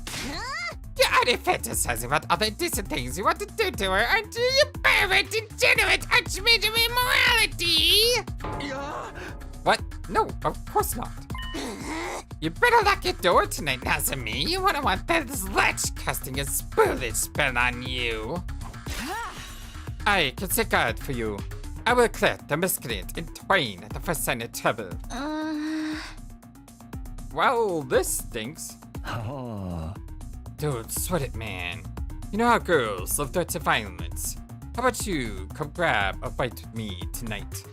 [SPEAKER 1] You're already fantasizing about all the decent things you want to do to her, aren't you? You pervert, degenerate, archmage of immorality! What? No, of course not. You better lock your door tonight, Nozomi. You wouldn't want this lich casting a spoolish spell on you. I can say guard for you. I will clear the miscreant in twain at the first sign of trouble. Well, this stinks.
[SPEAKER 2] Oh.
[SPEAKER 1] Don't sweat it, man. You know how girls love threats of violence. How about you come grab a bite with me tonight?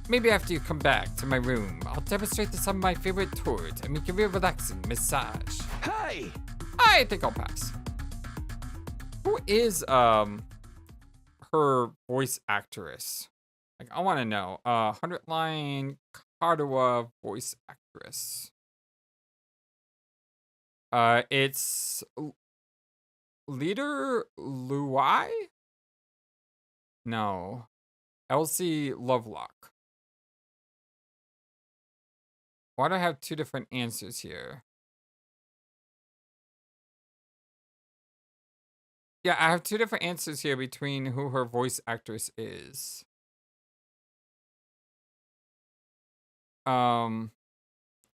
[SPEAKER 1] Maybe after you come back to my room, I'll demonstrate some of my favorite tours and make a real relaxing massage.
[SPEAKER 2] Hey!
[SPEAKER 1] I think I'll pass. Who is, her voice actress? Like, I want to know. 100 line Kotaro voice actress. It's Leader Luai? No. Elsie Lovelock. Why do I have two different answers here? Yeah, I have two different answers here between who her voice actress is. Leader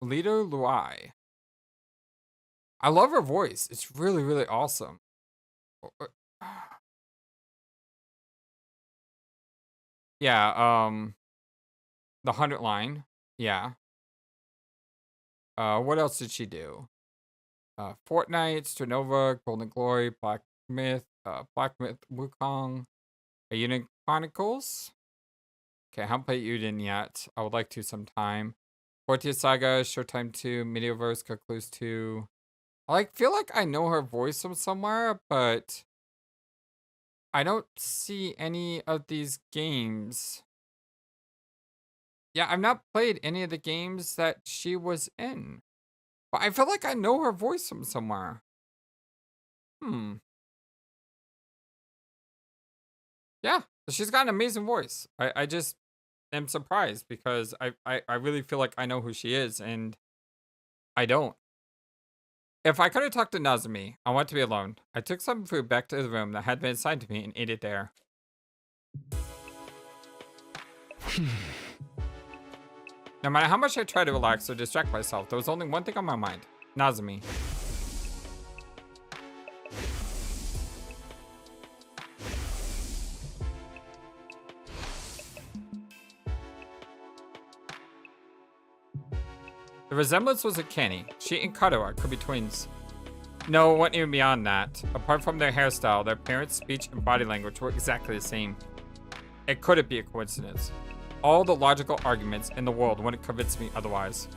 [SPEAKER 1] Luai. I love her voice. It's really, really awesome. Yeah, the 100 line. Yeah. What else did she do? Fortnite, Sternova, Golden Glory, Black Myth, Wukong, Ayuden Chronicles. Okay, I haven't played Ayuden yet. I would like to sometime. Fortia Saga, Showtime 2, Medieverse, Clues 2. I feel like I know her voice from somewhere, but I don't see any of these games. Yeah, I've not played any of the games that she was in. But I feel like I know her voice from somewhere. Yeah, she's got an amazing voice. I just am surprised because I really feel like I know who she is, and I don't. If I could have talked to Nozomi, I want to be alone. I took some food back to the room that had been assigned to me and ate it there. No matter how much I tried to relax or distract myself, there was only one thing on my mind. Nozomi. The resemblance was uncanny. She and Kotaro could be twins. No, it went even beyond that. Apart from their hairstyle, their parents' speech and body language were exactly the same. It couldn't be a coincidence. All the logical arguments in the world wouldn't convince me otherwise.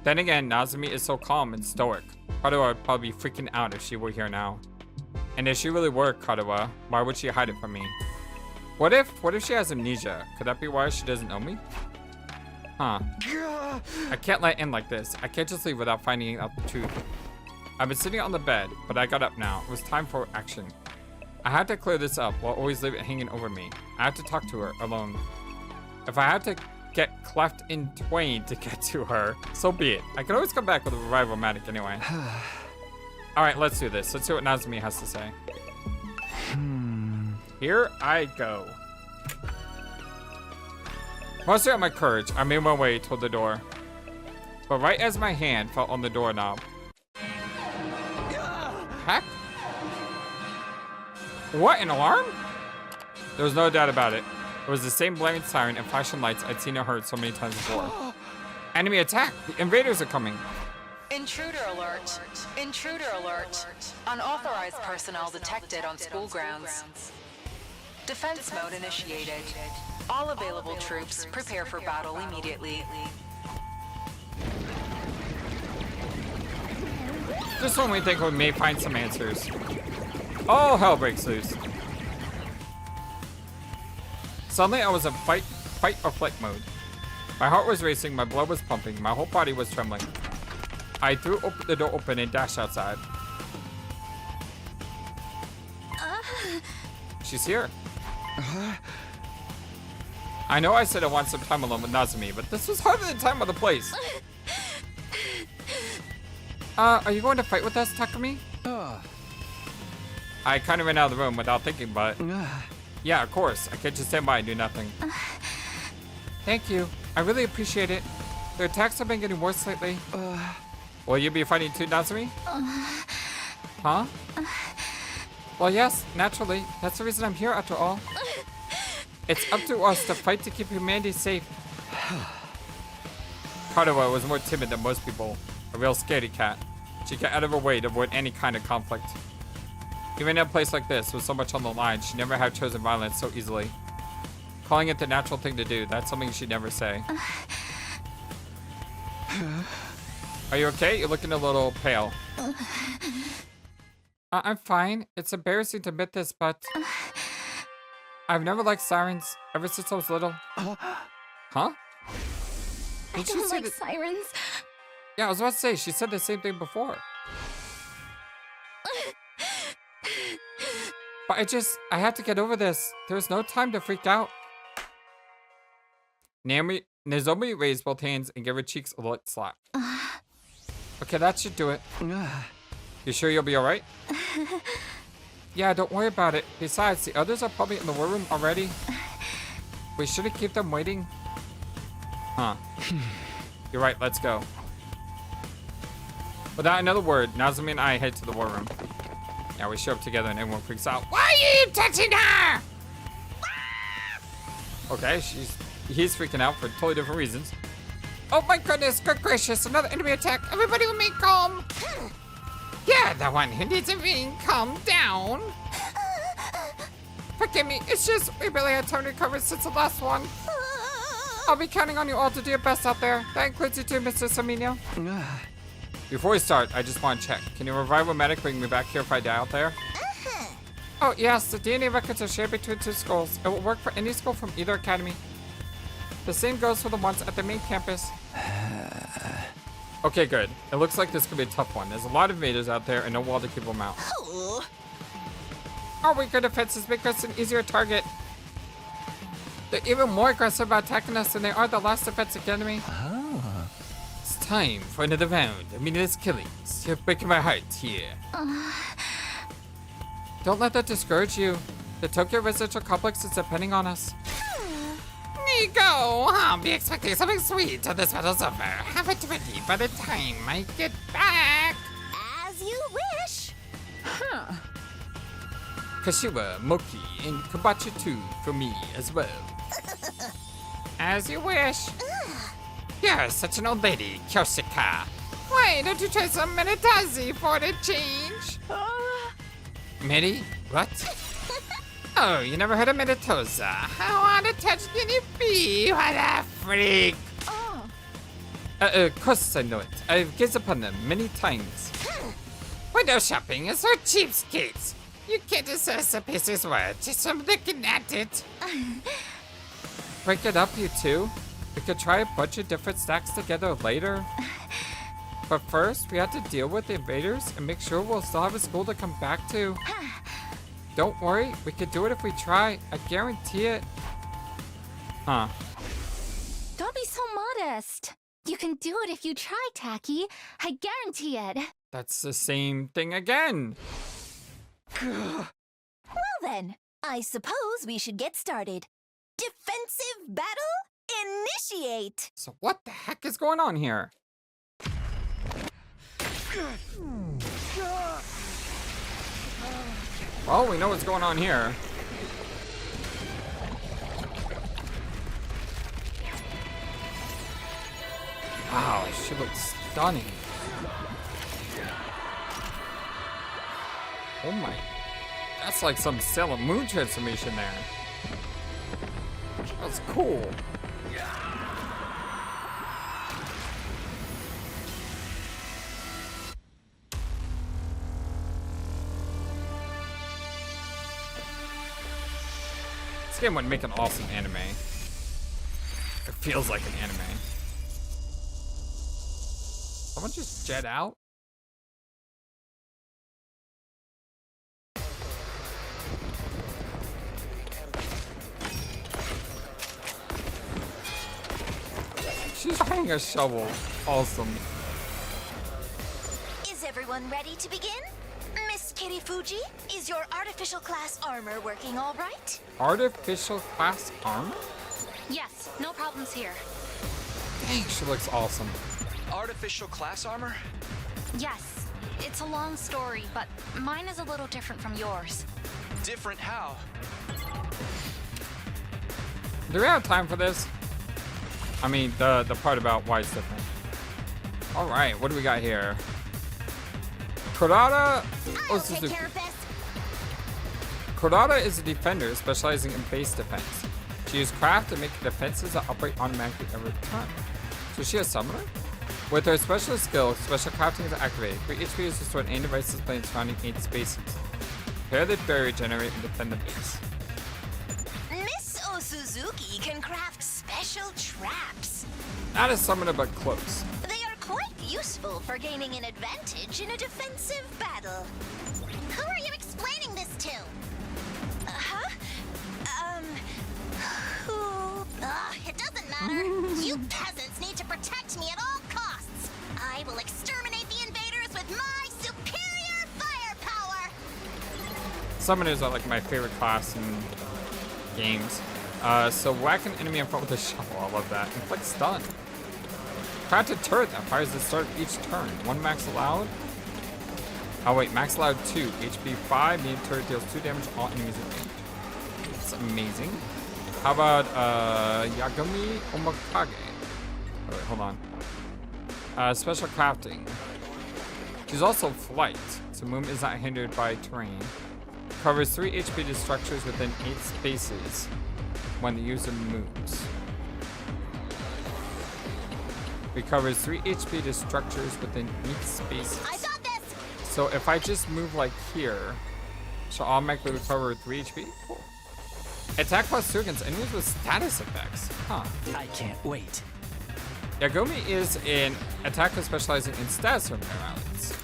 [SPEAKER 1] Then again, Nozomi is so calm and stoic. Kotaro would probably be freaking out if she were here now. And if she really were Kotaro, why would she hide it from me? What if she has amnesia? Could that be why she doesn't know me? Huh. I can't let it end like this. I can't just leave without finding out the truth. I've been sitting on the bed, but I got up now. It was time for action. I had to clear this up while always leave it hanging over me. I have to talk to her alone. If I have to get cleft in twain to get to her, so be it. I can always come back with a revival-matic anyway. Alright, let's do this. Let's see what Nozomi has to say. Here I go. Mustering up my courage, I made my way toward the door. But right as my hand fell on the doorknob. Heck? What, an alarm? There was no doubt about it. It was the same blaring siren and flashing lights I'd seen and heard so many times before. Enemy attack! The invaders are coming!
[SPEAKER 7] Intruder alert! Intruder alert! Unauthorized personnel detected on school grounds. Defense mode initiated. All available troops prepare for battle immediately.
[SPEAKER 1] Just when we think we may find some answers. All hell breaks loose. Suddenly I was in fight or flight mode. My heart was racing, my blood was pumping, my whole body was trembling. I threw the door open and dashed outside. She's here. I know I said I want some time alone with Nozomi, but this was harder than time or the place. Are you going to fight with us, Takumi? I kind of ran out of the room without thinking, but... Yeah, of course. I can't just stand by and do nothing. Thank you. I really appreciate it. Their attacks have been getting worse lately. Will you be fighting too, Nozomi? Huh? Well, yes, naturally. That's the reason I'm here, after all. It's up to us to fight to keep humanity safe. Kotaro was more timid than most people. A real scaredy cat. She got out of her way to avoid any kind of conflict. Even in a place like this, with so much on the line, she never had chosen violence so easily. Calling it the natural thing to do, that's something she'd never say. Are you okay? You're looking a little pale. I'm fine. It's embarrassing to admit this, but... I've never liked sirens, ever since I was little. Huh?
[SPEAKER 3] I don't like sirens.
[SPEAKER 1] Yeah, I was about to say, she said the same thing before. But I have to get over this. There's no time to freak out. Nozomi raised both hands and gave her cheeks a light slap. Okay, that should do it. You sure you'll be alright? Yeah, don't worry about it. Besides, the others are probably in the war room already. We shouldn't keep them waiting. Huh. You're right, let's go. Without another word, Nozomi and I head to the war room. Yeah, we show up together and everyone freaks out. Why are you touching her? Okay, he's freaking out for totally different reasons. Oh my goodness, good gracious, another enemy attack. Everybody remain calm. Yeah, the one who needs to remain calm down. Forgive me, it's just we barely had time to recover since the last one. I'll be counting on you all to do your best out there. That includes you too, Mr. Sumino. Before we start, I just want to check. Can your revival medic bring me back here if I die out there? Oh yes, the DNA records are shared between two schools. It will work for any school from either academy. The same goes for the ones at the main campus. Okay, good. It looks like this could be a tough one. There's a lot of invaders out there and no wall to keep them out. Our weaker defenses make us an easier target. They're even more aggressive about attacking us than they are the last defense academy. It's time for another round of meaningless killings. You're breaking my heart here. Don't let that discourage you. The Tokyo residential complex is depending on us. Nigou, I'll be expecting something sweet till this battle's over. Have it ready by the time I get back.
[SPEAKER 5] As you wish.
[SPEAKER 1] Kashiwa, Moki, and Kabachi too for me as well. As you wish. You're such an old lady, Kyoshika. Why don't you try some Menetazi for the change? Medi? What? Oh, you never heard of Meditosa? I want to touch guinea pea. What a freak! Of course I know it. I've gazed upon them many times. Window shopping is for cheapskates. You can't assess a piece's worth just from looking at it. Break it up, you two. We could try a bunch of different stacks together later. But first, we have to deal with the invaders and make sure we'll still have a school to come back to. Don't worry, we could do it if we try. I guarantee it. Huh.
[SPEAKER 3] Don't be so modest. You can do it if you try, Taki. I guarantee it.
[SPEAKER 1] That's the same thing again.
[SPEAKER 6] Well then, I suppose we should get started. Defensive battle Initiate!
[SPEAKER 1] So what the heck is going on here? Well, we know what's going on here. Wow, she looks stunning. Oh my, that's like some Sailor Moon transformation there. That's cool. This game would make an awesome anime. It feels like an anime. Someone just jet out? She's hanging a shovel. Awesome.
[SPEAKER 6] Is everyone ready to begin? Miss Kirifuji, is your artificial class armor working all right?
[SPEAKER 1] Artificial class armor?
[SPEAKER 8] Yes, no problems here.
[SPEAKER 1] Dang, she looks awesome.
[SPEAKER 4] Artificial class armor?
[SPEAKER 8] Yes, it's a long story, but mine is a little different from yours.
[SPEAKER 4] Different how?
[SPEAKER 1] Do we have time for this? I mean, the part about why it's different. All right, what do we got here? Kodaka
[SPEAKER 5] I'll take care of this.
[SPEAKER 1] Kodaka is a defender specializing in base defense. She uses craft to make defenses that operate automatically every turn. So she a summoner? With her special skill, special crafting is activated. 3 HP is restored in any devices playing surrounding 8 spaces. Prepare the barrier, generate, and defend the base.
[SPEAKER 6] Miss Osuzuki can craft special traps.
[SPEAKER 1] Not a summoner, but close.
[SPEAKER 6] They are quite useful for gaining an advantage in a defensive battle.
[SPEAKER 5] Who are you explaining this to?
[SPEAKER 6] Huh? Who?
[SPEAKER 5] Ugh, it doesn't matter. You peasants need to protect me at all costs. I will exterminate the invaders with my superior firepower.
[SPEAKER 1] Summoners are like my favorite class in games. So whack an enemy in front with a shovel. I love that. Inflict stun. Crafted turret that fires at the start of each turn. 1 max allowed. Oh wait, max allowed 2. HP 5. Named turret deals 2 damage to all enemies in range. It's amazing. How about Yagami Omakage? Oh, wait, hold on. Special crafting. She's also flight, so movement is not hindered by terrain. Covers 3 HP to structures within 8 spaces when the user moves. Recovers 3 HP to structures within 8 spaces.
[SPEAKER 5] I got this.
[SPEAKER 1] So if I just move like here, she'll automatically recover 3 HP? Cool. Attack +2 against enemies with status effects. Huh.
[SPEAKER 2] I can't wait.
[SPEAKER 1] Yagami is an attacker specializing in status abnormalities.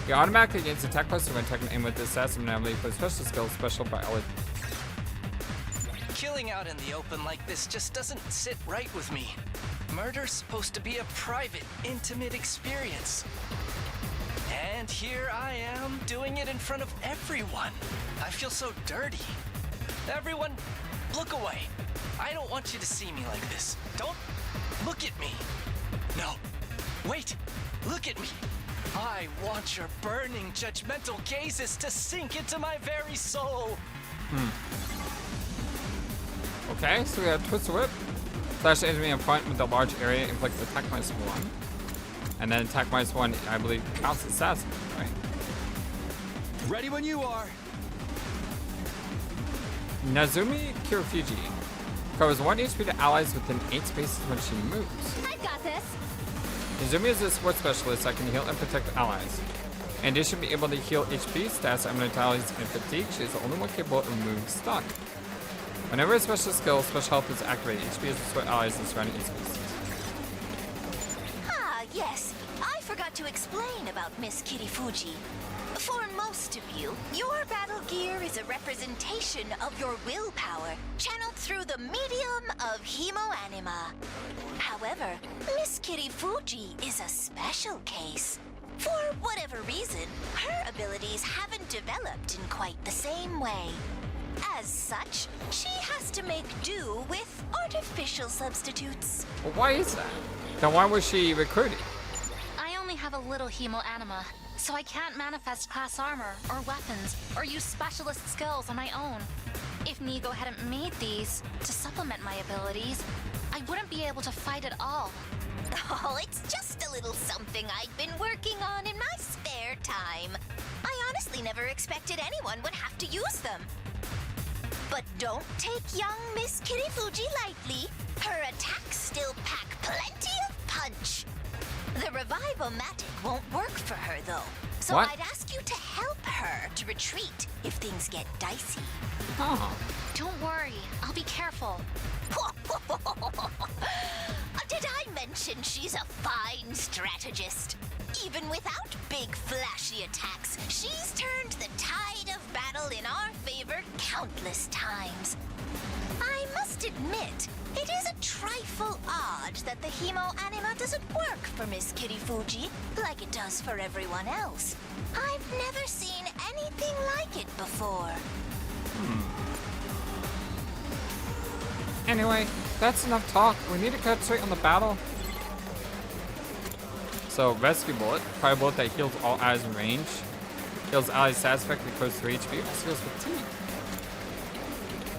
[SPEAKER 1] He automatically gains attack +2 when attacking aim with the status abnormality for special skill, special biology.
[SPEAKER 2] Killing out in the open like this just doesn't sit right with me. Murder's supposed to be a private, intimate experience. And here I am doing it in front of everyone. I feel so dirty. Everyone, look away. I don't want you to see me like this. Don't look at me. No, wait, look at me. I want your burning, judgmental gazes to sink into my very soul.
[SPEAKER 1] Okay, so we have Twist the Whip. Slash the enemy in front with a large area, inflicts attack -1. And then attack -1, I believe, counts as assassin, right?
[SPEAKER 4] Ready when you are.
[SPEAKER 1] Nozomi Kirifuji covers 1 HP to allies within 8 spaces when she moves.
[SPEAKER 5] I got this.
[SPEAKER 1] Nozomi is a support specialist that can heal and protect allies. In addition to being able to heal HP, stats, allies, and fatigue, she is the only one capable of removing stun. Whenever a special skill, special health is activated, HP is to support allies in surrounding 8 spaces.
[SPEAKER 6] Ah, yes. I forgot to explain about Miss Kirifuji. For most of you, your battle gear is a representation of your willpower, channeled through the medium of hemoanima. However, Miss Kirifuji is a special case. For whatever reason, her abilities haven't developed in quite the same way. As such, she has to make do with artificial substitutes.
[SPEAKER 1] Well, why is that? Then why was she recruited?
[SPEAKER 8] I only have a little hemo anima, so I can't manifest class armor or weapons or use specialist skills on my own. If Nigou hadn't made these to supplement my abilities, I wouldn't be able to fight at all.
[SPEAKER 6] Oh, it's just a little something I've been working on in my spare time. I honestly never expected anyone would have to use them. But don't take young Miss Kirifuji lightly. Her attacks still pack plenty of punch. The Revive-O-Matic won't work for her, though. So
[SPEAKER 1] What?
[SPEAKER 6] I'd ask you to help her to retreat if things get dicey.
[SPEAKER 1] Huh.
[SPEAKER 8] Don't worry, I'll be careful.
[SPEAKER 6] Did I mention she's a fine strategist? Even without big flashy attacks, she's turned the tide of battle in our favor countless times. I must admit, it is a trifle odd that the hemo anima doesn't work for Miss Kirifuji like it does for everyone else. I've never seen anything like it before.
[SPEAKER 1] Anyway, that's enough talk. We need to cut straight on the battle. So, Rescue Bullet, probably a bullet that heals all allies in range. Heals allies satisfactory close 3 HP. Also heals fatigue.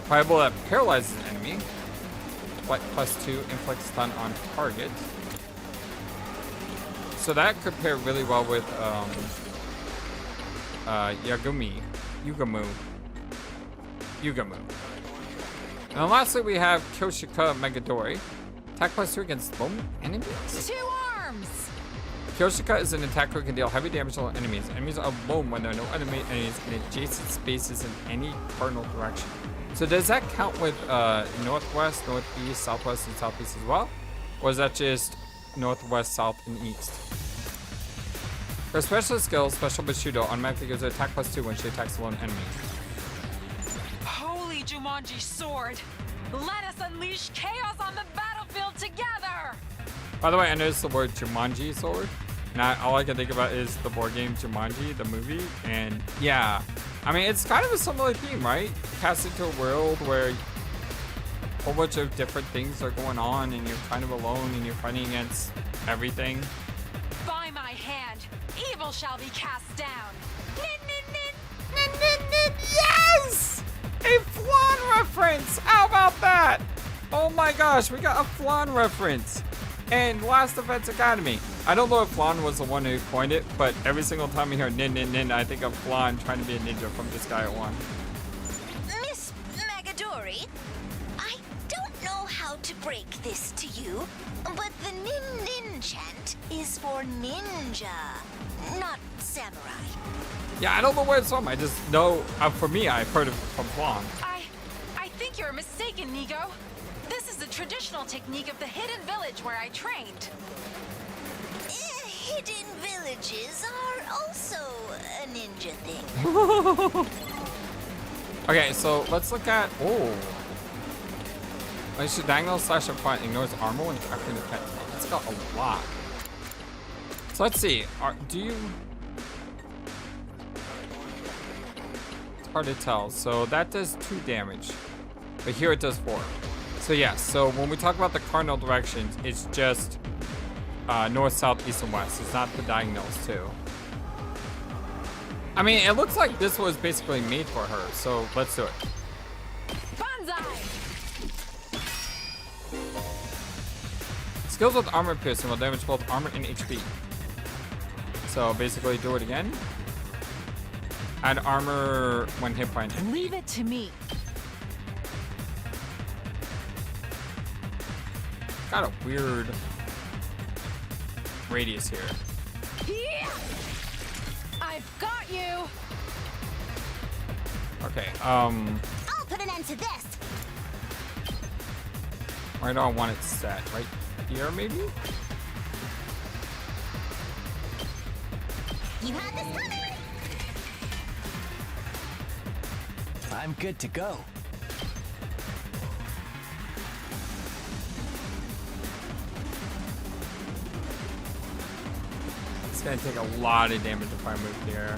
[SPEAKER 1] Probably a bullet that paralyzes an enemy. Flight +2, inflict stun on target. So that could pair really well with Yugamu. And then lastly, we have Kyoshika Megadori. Attack +2 against lone enemies?
[SPEAKER 3] 2 arms!
[SPEAKER 1] Kyoshika is an attacker who can deal heavy damage to enemies. Enemies are alone when there are no enemies in adjacent spaces in any cardinal direction. So does that count with northwest, northeast, southwest, and southeast as well? Or is that just northwest, south, and east? Her special skill, Special Bushido, automatically gives her attack +2 when she attacks a lone enemy.
[SPEAKER 9] Holy Jumanji sword! Let us unleash chaos on the battlefield together!
[SPEAKER 1] By the way, I noticed the word Jumanji sword. And all I can think about is the board game Jumanji, the movie. And yeah, I mean, it's kind of a similar theme, right? Cast into a world where a whole bunch of different things are going on and you're kind of alone and you're fighting against everything.
[SPEAKER 9] By my hand, evil shall be cast down.
[SPEAKER 1] Yes! A flan reference! How about that? Oh my gosh, we got a flan reference. And Last Defense Academy. I don't know if Flan was the one who coined it, but every single time I hear nin nin nin, I think of Flan trying to be a ninja from this guy at one.
[SPEAKER 6] Miss Megadori, I don't know how to break this to you, but the nin nin chant is for ninja, not samurai.
[SPEAKER 1] Yeah, I don't know where it's from. I just know, for me, I've heard of it from Flan.
[SPEAKER 9] I think you're mistaken, Nigou. This is the traditional technique of the hidden village where I trained.
[SPEAKER 6] Hidden villages are also a ninja thing.
[SPEAKER 1] Okay, so let's look at, Unleash diagonal slash up front, ignores armor when capturing the pet. That's got a lot. So let's see, it's hard to tell. So that does 2 damage, but here it does 4. So yes, so when we talk about the cardinal directions, it's just north, south, east, and west. It's not the diagonals too. I mean, it looks like this was basically made for her, so let's do it.
[SPEAKER 9] Banzai!
[SPEAKER 1] Skills with armor piercing will damage both armor and HP. So basically do it again. Add armor when hit by an enemy.
[SPEAKER 3] Leave it to me.
[SPEAKER 1] Got a weird radius here.
[SPEAKER 3] Yeah! I've got you!
[SPEAKER 1] Okay,
[SPEAKER 5] I'll put an end to this.
[SPEAKER 1] where do I want it set? Right here, maybe?
[SPEAKER 5] You had this coming.
[SPEAKER 2] I'm good to go.
[SPEAKER 1] It's gonna take a lot of damage if I move here.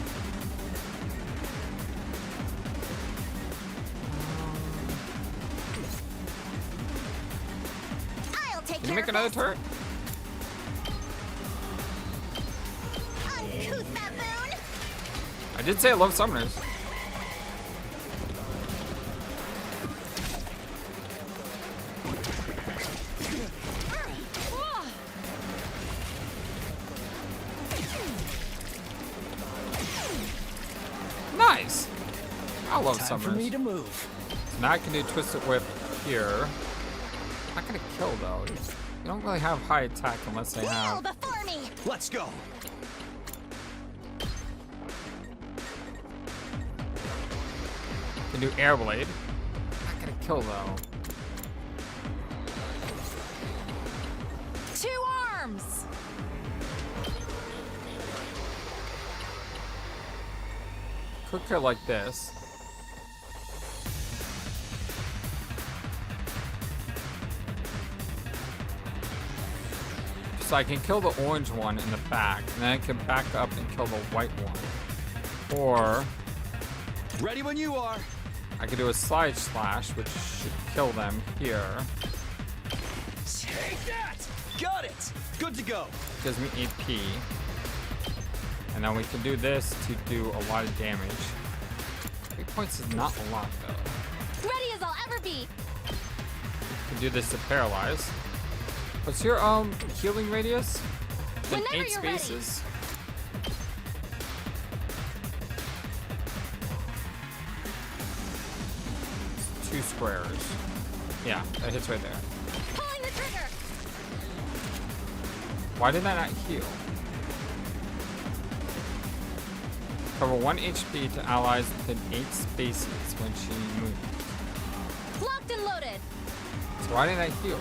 [SPEAKER 1] Can you make another turret?
[SPEAKER 5] Uncouth baboon!
[SPEAKER 1] I did say I love summoners. Nice! I love
[SPEAKER 2] Time for me
[SPEAKER 1] summoners.
[SPEAKER 2] to move.
[SPEAKER 1] So now I can do Twisted Whip here. Not gonna kill though. You don't really have high attack unless they
[SPEAKER 5] Kneel
[SPEAKER 1] have.
[SPEAKER 5] before me!
[SPEAKER 4] Let's go.
[SPEAKER 1] Can do Air Blade. Not gonna kill though.
[SPEAKER 3] 2 arms!
[SPEAKER 1] Quick hit like this. So I can kill the orange one in the back, and then I can back up and kill the white one. Or
[SPEAKER 4] Ready when you are.
[SPEAKER 1] I could do a slide slash, which should kill them here.
[SPEAKER 4] Take that! Got it! Good to go.
[SPEAKER 1] Gives me AP. And then we can do this to do a lot of damage. 3 points is not a lot though.
[SPEAKER 8] Ready as I'll ever be.
[SPEAKER 1] Can do this to paralyze. What's your healing radius? Then
[SPEAKER 8] Whenever
[SPEAKER 1] 8
[SPEAKER 8] you're ready.
[SPEAKER 1] spaces. It's 2 squares. Yeah, that hits right there.
[SPEAKER 8] Pulling the trigger.
[SPEAKER 1] Why did that not heal? Cover 1 HP to allies within 8 spaces when she moves.
[SPEAKER 8] Locked and loaded.
[SPEAKER 1] So why didn't I heal?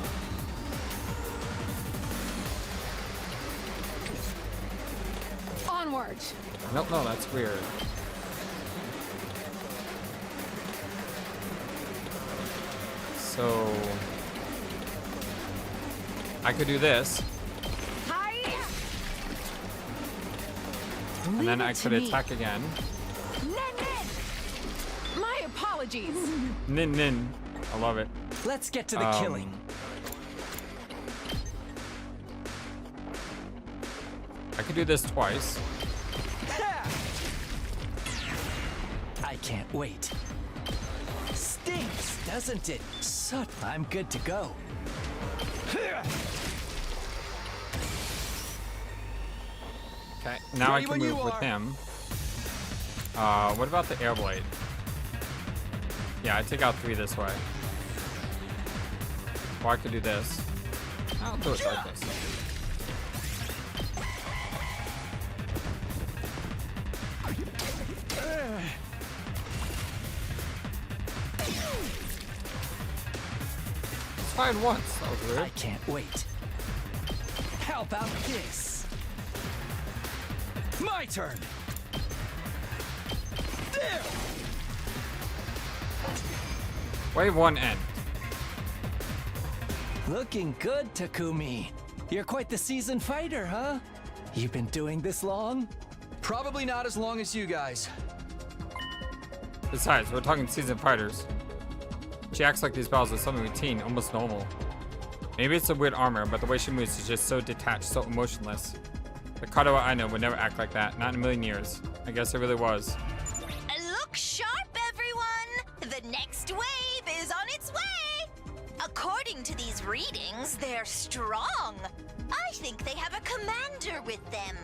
[SPEAKER 3] Onward!
[SPEAKER 1] No, that's weird. So I could do this,
[SPEAKER 3] Hi!
[SPEAKER 1] and then
[SPEAKER 3] Leave
[SPEAKER 1] I
[SPEAKER 3] it to
[SPEAKER 1] could
[SPEAKER 3] me.
[SPEAKER 1] attack again.
[SPEAKER 3] Nin! My apologies!
[SPEAKER 1] Nin. I love it.
[SPEAKER 2] Let's get to the killing.
[SPEAKER 1] I could do this twice.
[SPEAKER 2] I can't wait. Stinks, doesn't it? So I'm good to go.
[SPEAKER 1] Okay, now
[SPEAKER 4] Ready
[SPEAKER 1] I
[SPEAKER 4] when
[SPEAKER 1] can
[SPEAKER 4] you
[SPEAKER 1] move with
[SPEAKER 4] are.
[SPEAKER 1] him. What about the air blade? Yeah, I take out 3 this way. Or I could do this. I'll do it like this. It's fine once. That was
[SPEAKER 2] I
[SPEAKER 1] weird.
[SPEAKER 2] can't wait. How about this?
[SPEAKER 4] My turn. There.
[SPEAKER 1] Wave 1 end.
[SPEAKER 2] Looking good, Takumi. You're quite the seasoned fighter, huh? You've been doing this long?
[SPEAKER 4] Probably not as long as you guys.
[SPEAKER 1] Besides, we're talking seasoned fighters. She acts like these battles are something routine, almost normal. Maybe it's a weird armor, but the way she moves is just so detached, so emotionless. The Kotaro I know would never act like that, not in a million years. I guess it really was.
[SPEAKER 6] Look sharp, everyone! The next wave is on its way! According to these readings, they're strong. I think they have a commander with them.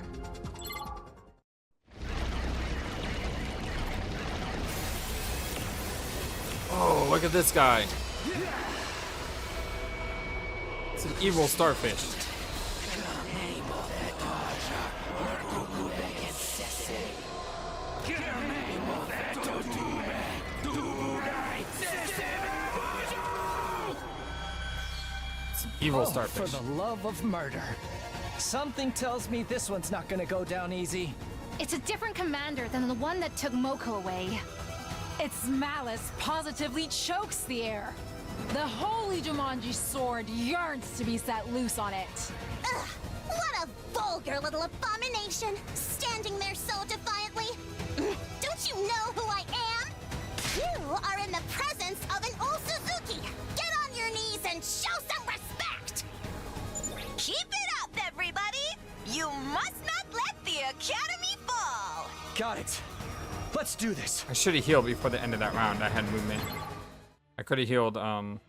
[SPEAKER 1] Oh, look at this guy. It's an evil starfish. It's an evil
[SPEAKER 2] For
[SPEAKER 1] starfish.
[SPEAKER 2] the love of murder. Something tells me this one's not gonna go down easy.
[SPEAKER 8] It's a different commander than the one that took Moko away.
[SPEAKER 3] Its malice positively chokes the air. The holy Jumanji sword yearns to be set loose on it.
[SPEAKER 5] Ugh, what a vulgar little abomination, standing there so defiantly. Don't you know who I am? You are in the presence of an old Suzuki. Get on your knees and show some respect.
[SPEAKER 4] Got it. Let's do this.
[SPEAKER 1] I should have healed before the end of that round. I had movement. I could have healed with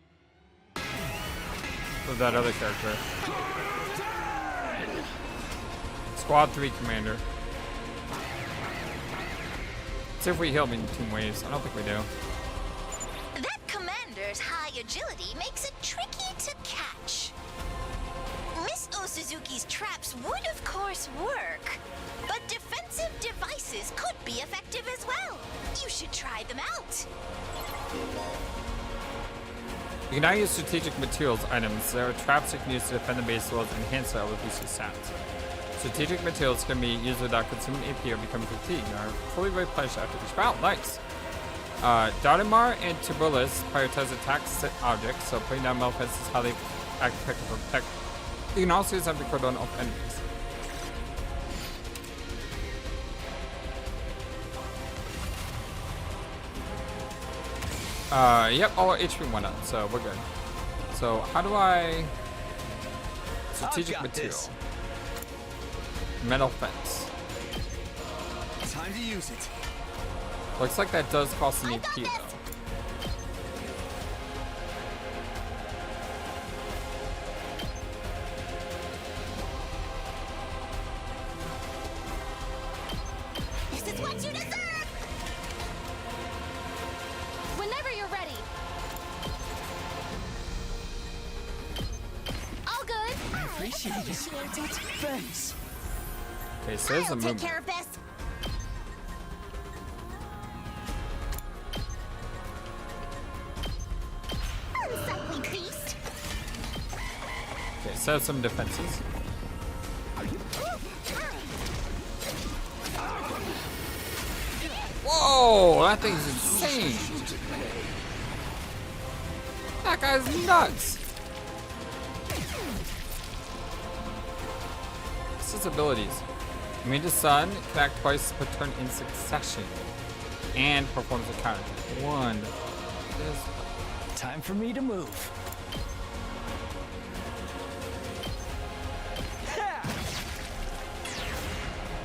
[SPEAKER 1] that other character. Squad 3 commander. Let's see if we heal him in team waves. I don't think we do.
[SPEAKER 6] That commander's high agility makes it tricky to catch. Miss Osuzuki's traps would, of course, work, but defensive devices could be effective as well. You should try them out.
[SPEAKER 1] You can now use strategic materials items. There are traps you can use to defend the base as well as enhance their boost stats. Strategic materials can be used without consuming AP or becoming fatigued and are fully replenished after each round. Nice. Darimar and Tibullus prioritize attacks objects, so putting down metal fences is how they act to protect. You can also use them to cordon off enemies. Yep, all our HP went up, so we're good. So how do I... Strategic material.
[SPEAKER 4] This.
[SPEAKER 1] Metal fence.
[SPEAKER 4] Time to use it.
[SPEAKER 1] Looks like that does cost an AP though.
[SPEAKER 5] This is what you deserve!
[SPEAKER 8] Whenever you're ready. All good.
[SPEAKER 2] Appreciate it. Thanks.
[SPEAKER 1] Okay, so there's a
[SPEAKER 5] I'll take
[SPEAKER 1] movement.
[SPEAKER 5] care of this. Unsightly beast.
[SPEAKER 1] Okay, set up some defenses. Whoa, that thing's insane. That guy's nuts. This is abilities. Immediate Sun can act twice per turn in succession and performs a counter. One.
[SPEAKER 2] Time for me to move.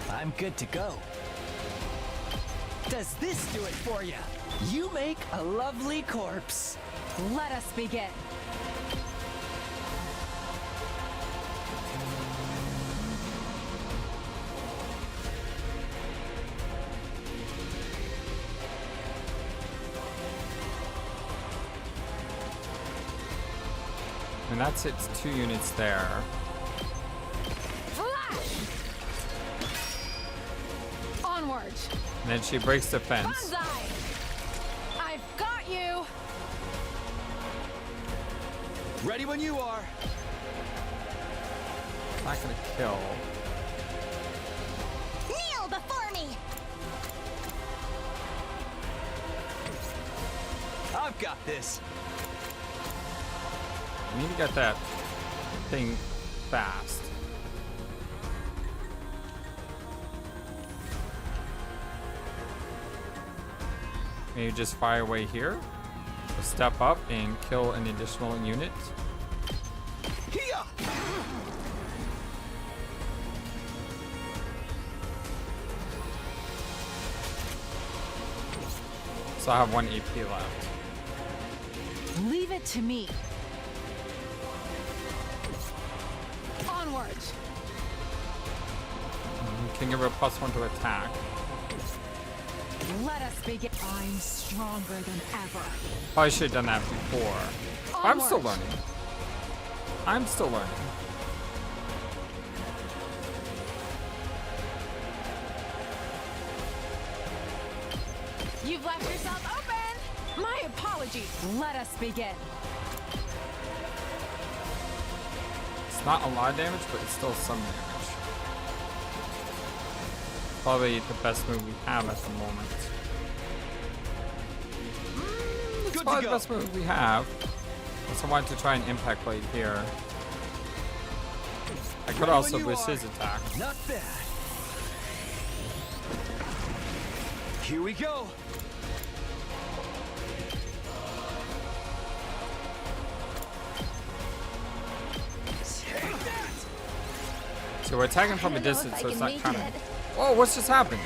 [SPEAKER 2] I'm good to go. Does this do it for you? You make a lovely corpse.
[SPEAKER 3] Let us begin.
[SPEAKER 1] And that's its 2 units there.
[SPEAKER 3] Flash! Onward.
[SPEAKER 1] And then she breaks the fence.
[SPEAKER 3] Banzai! I've got you.
[SPEAKER 4] Ready when you are.
[SPEAKER 1] Not gonna kill.
[SPEAKER 5] Kneel before me!
[SPEAKER 4] I've got this.
[SPEAKER 1] We need to get that thing fast. Maybe just fire away here. Or step up and kill an additional unit.
[SPEAKER 4] Here.
[SPEAKER 1] So I have 1 AP left.
[SPEAKER 3] Leave it to me. Onward.
[SPEAKER 1] Can give her a +1 to attack.
[SPEAKER 3] Let us begin. I'm stronger than ever.
[SPEAKER 1] Probably should have done that before. I'm still
[SPEAKER 3] Onward.
[SPEAKER 1] learning. I'm still learning.
[SPEAKER 3] You've left yourself open. My apologies. Let us begin.
[SPEAKER 1] It's not a lot of damage, but it's still some damage. Probably the best move we have at the moment. It's
[SPEAKER 4] Good to
[SPEAKER 1] probably the
[SPEAKER 4] go.
[SPEAKER 1] best move we have. So I wanted to try an impact blade here. I could
[SPEAKER 4] Ready
[SPEAKER 1] also
[SPEAKER 4] when you
[SPEAKER 1] boost
[SPEAKER 4] are.
[SPEAKER 1] his attack.
[SPEAKER 4] Not bad. Here we go. Take that.
[SPEAKER 1] So we're attacking from a
[SPEAKER 6] I don't know
[SPEAKER 1] distance,
[SPEAKER 6] if I
[SPEAKER 1] so it's
[SPEAKER 6] can
[SPEAKER 1] not
[SPEAKER 6] make
[SPEAKER 1] counting.
[SPEAKER 6] it.
[SPEAKER 1] Whoa, what's just happened?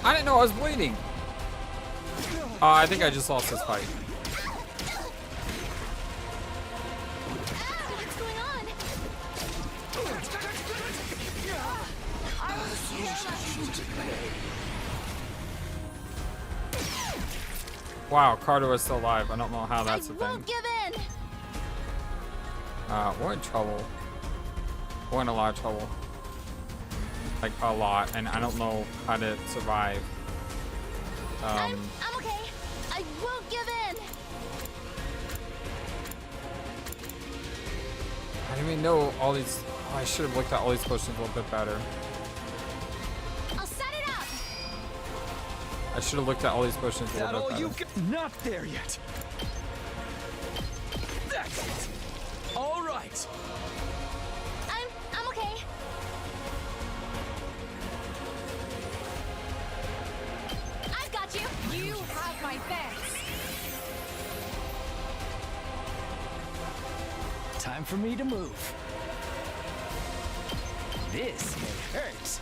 [SPEAKER 1] I didn't know I was bleeding. I think I just lost this fight.
[SPEAKER 5] What's going on?
[SPEAKER 1] Wow, Carter is still alive. I don't know how that's a
[SPEAKER 5] I won't
[SPEAKER 1] thing.
[SPEAKER 5] give in.
[SPEAKER 1] We're in trouble. We're in a lot of trouble. Like a lot, and I don't know how to survive.
[SPEAKER 5] I'm okay. I won't give in.
[SPEAKER 1] I didn't even know all these. Oh, I should have looked at all these potions a little bit better.
[SPEAKER 5] I'll set it up.
[SPEAKER 1] I should have looked at all these potions a
[SPEAKER 4] That
[SPEAKER 1] little
[SPEAKER 4] all
[SPEAKER 1] bit
[SPEAKER 4] you
[SPEAKER 1] better.
[SPEAKER 4] got? Not there yet. That's it. All right.
[SPEAKER 5] I'm okay. I've got you.
[SPEAKER 3] You have my thanks.
[SPEAKER 2] Time for me to move. This may hurt.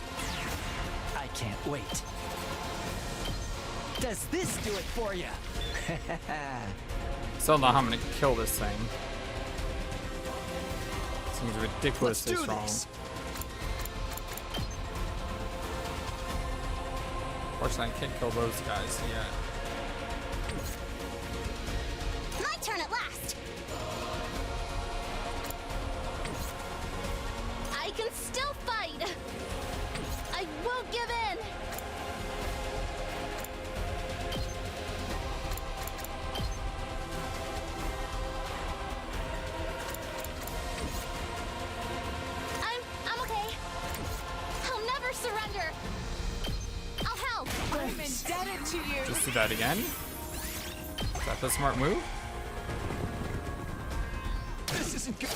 [SPEAKER 2] I can't wait. Does this do it for you?
[SPEAKER 1] Still don't know how I'm gonna kill this thing. Seems ridiculously
[SPEAKER 4] Let's do
[SPEAKER 1] strong.
[SPEAKER 4] this.
[SPEAKER 1] Fortunately, I can't kill those guys yet.
[SPEAKER 5] My turn at last. I can still fight. I won't give in. I'm okay. I'll never surrender. I'll help.
[SPEAKER 3] I'm indebted to you.
[SPEAKER 1] Just do that again. Is that the smart move?
[SPEAKER 4] This isn't good.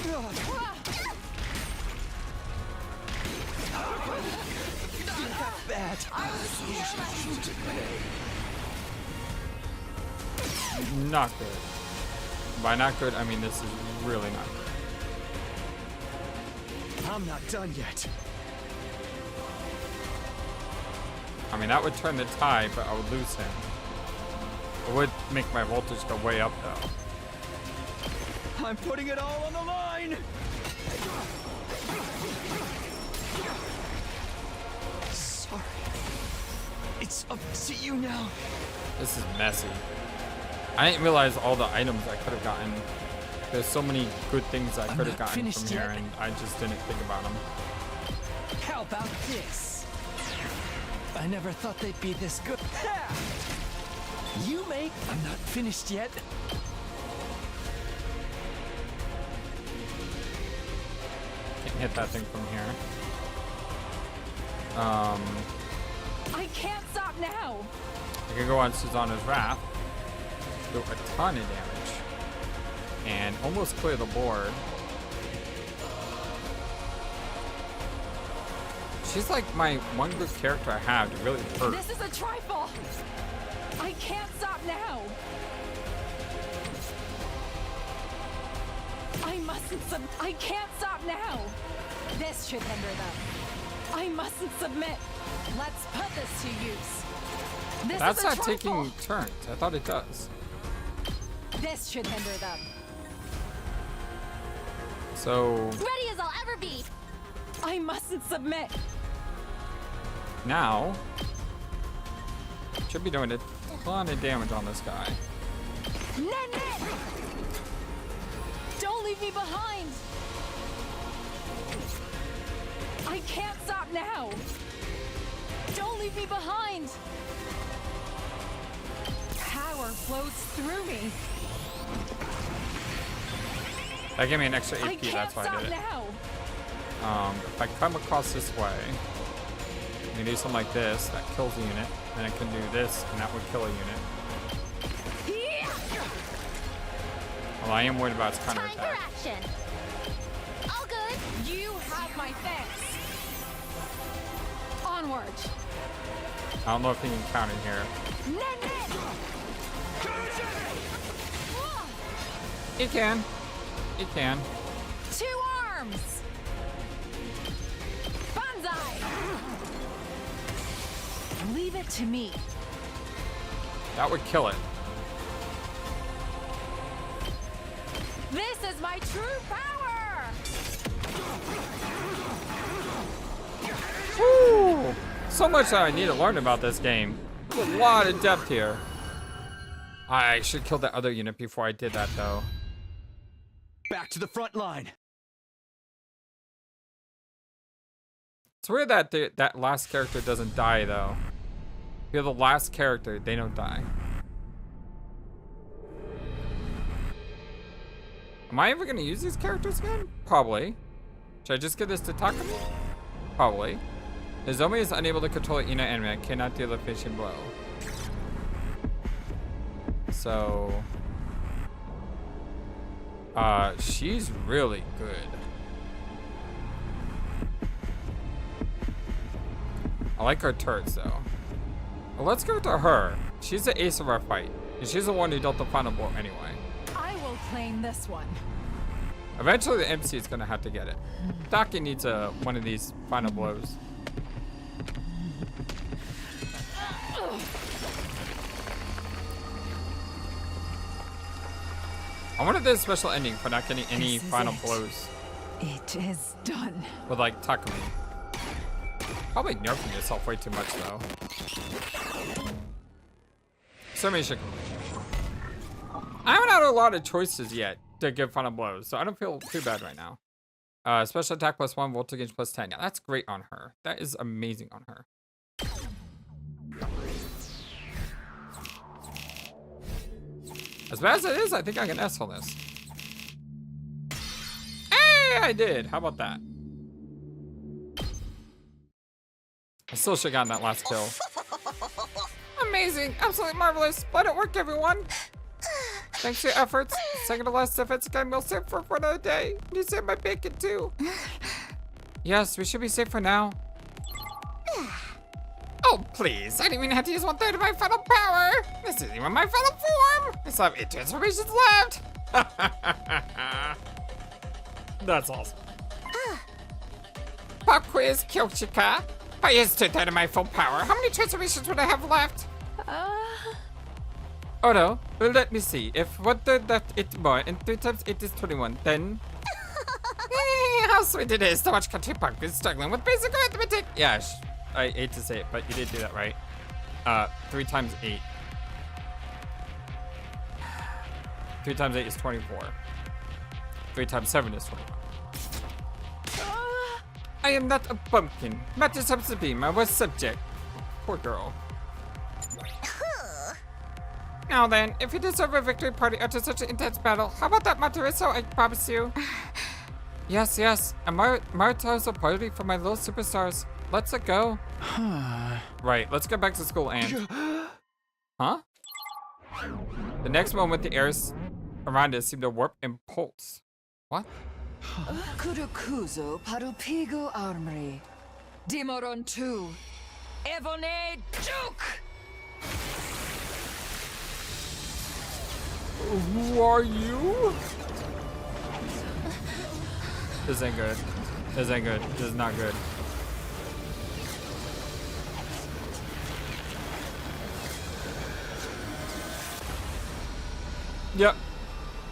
[SPEAKER 4] Bad.
[SPEAKER 1] Not good. By not good, I mean this is really not good.
[SPEAKER 4] I'm not done yet.
[SPEAKER 1] I mean, that would turn the tide, but I would lose him. It would make my voltage go way up, though.
[SPEAKER 4] I'm putting it all on the line. Sorry. It's up to you now.
[SPEAKER 1] This is messy. I didn't realize all the items I could have gotten. There's so many good things I
[SPEAKER 2] I'm
[SPEAKER 1] could have
[SPEAKER 2] not
[SPEAKER 1] gotten
[SPEAKER 2] finished
[SPEAKER 1] from here,
[SPEAKER 2] yet.
[SPEAKER 1] and I just didn't think about them.
[SPEAKER 2] How about this? I never thought they'd be this good. Ha! You make. I'm not finished yet.
[SPEAKER 1] Can't hit that thing from here.
[SPEAKER 3] I can't stop now.
[SPEAKER 1] I can go on Susanna's Wrath, do a ton of damage, and almost clear the board. She's like my one good character I have to really hurt.
[SPEAKER 3] This is a trifle. I can't stop now. I mustn't I can't stop now. This should hinder them. I mustn't submit. Let's put this to use. This
[SPEAKER 1] That's
[SPEAKER 3] is a
[SPEAKER 1] not
[SPEAKER 3] trifle.
[SPEAKER 1] taking turns. I thought it does.
[SPEAKER 3] This should hinder them.
[SPEAKER 1] So
[SPEAKER 5] Ready as I'll ever be.
[SPEAKER 3] I mustn't submit.
[SPEAKER 1] now, should be doing a ton of damage on this guy.
[SPEAKER 3] Nen! Don't leave me behind. I can't stop now. Don't leave me behind. Power flows through me.
[SPEAKER 1] That gave me an extra
[SPEAKER 3] I
[SPEAKER 1] AP,
[SPEAKER 3] can't
[SPEAKER 1] that's why I
[SPEAKER 3] stop
[SPEAKER 1] did it.
[SPEAKER 3] now.
[SPEAKER 1] If I come across this way, I can do something like this, that kills a unit, then I can do this, and that would kill a unit. Well, I am worried about its
[SPEAKER 5] Time for
[SPEAKER 1] counterattack.
[SPEAKER 5] action. All good.
[SPEAKER 3] You have my thanks. Onward.
[SPEAKER 1] I don't know if he can counter here.
[SPEAKER 3] Nen!
[SPEAKER 1] He can. He can.
[SPEAKER 3] 2 arms. Banzai. Leave it to me.
[SPEAKER 1] That would kill it.
[SPEAKER 3] This is my true power!
[SPEAKER 1] Woo! So much that I need to learn about this game. There's a lot of depth here. I should kill that other unit before I did that, though.
[SPEAKER 4] Back to the front line.
[SPEAKER 1] It's weird that that last character doesn't die, though. If you're the last character, they don't die. Am I ever going to use these characters again? Probably. Should I just give this to Takumi? Probably. Nozomi is unable to control Ina anime and cannot deal a finishing blow. So... she's really good. I like her turrets, though. Well, let's give it to her. She's the ace of our fight. And she's the one who dealt the final blow anyway.
[SPEAKER 3] I will claim this one.
[SPEAKER 1] Eventually, the MC is going to have to get it. Daki needs one of these final blows. I wanted this special ending for not getting any final blows.
[SPEAKER 3] It is done.
[SPEAKER 1] With, like, Takumi. Probably nerfing yourself way too much, though. Summation. I haven't had a lot of choices yet to give final blows, so I don't feel too bad right now. Special attack +1, voltage gauge +10. Yeah, that's great on her. That is amazing on her. As bad as it is, I think I can S on this. Hey, I did. How about that? I still should have gotten that last kill. Amazing. Absolutely marvelous. Let it work, everyone. Thanks for your efforts. Second to last defense game will save for another day. You saved my bacon, too. Yes, we should be safe for now. Oh, please. I didn't even have to use 1/3 of my final power. This isn't even my final form. I still have 8 transformations left. That's awesome. Pop quiz, Kyochika. If I used 2/3 of my full power, how many transformations would I have left? Oh no, well, let me see. If 1/3 left 8 more, and 3 times 8 is 21, then... how sweet it is to watch country punk is struggling with basic arithmetic. Yeah, I hate to say it, but you did do that right. 3 times 8. 3 times 8 is 24. 3 times 7 is 21. I am not a pumpkin. Matters happens to be my worst subject. Poor girl. Now then, if you deserve a victory party after such an intense battle, how about that, Matariso? I promise you. Yes, yes. And Marita's a party for my little superstars. Let's go. Right, let's get back to school, and... Huh? The next moment, the airs around us seemed to warp and pulse. What?
[SPEAKER 10] Kurukuzo Parupigu Armory. Dimoron 2. Evone Duke!
[SPEAKER 1] Who are you? This ain't good. This ain't good. This is not good. Yep.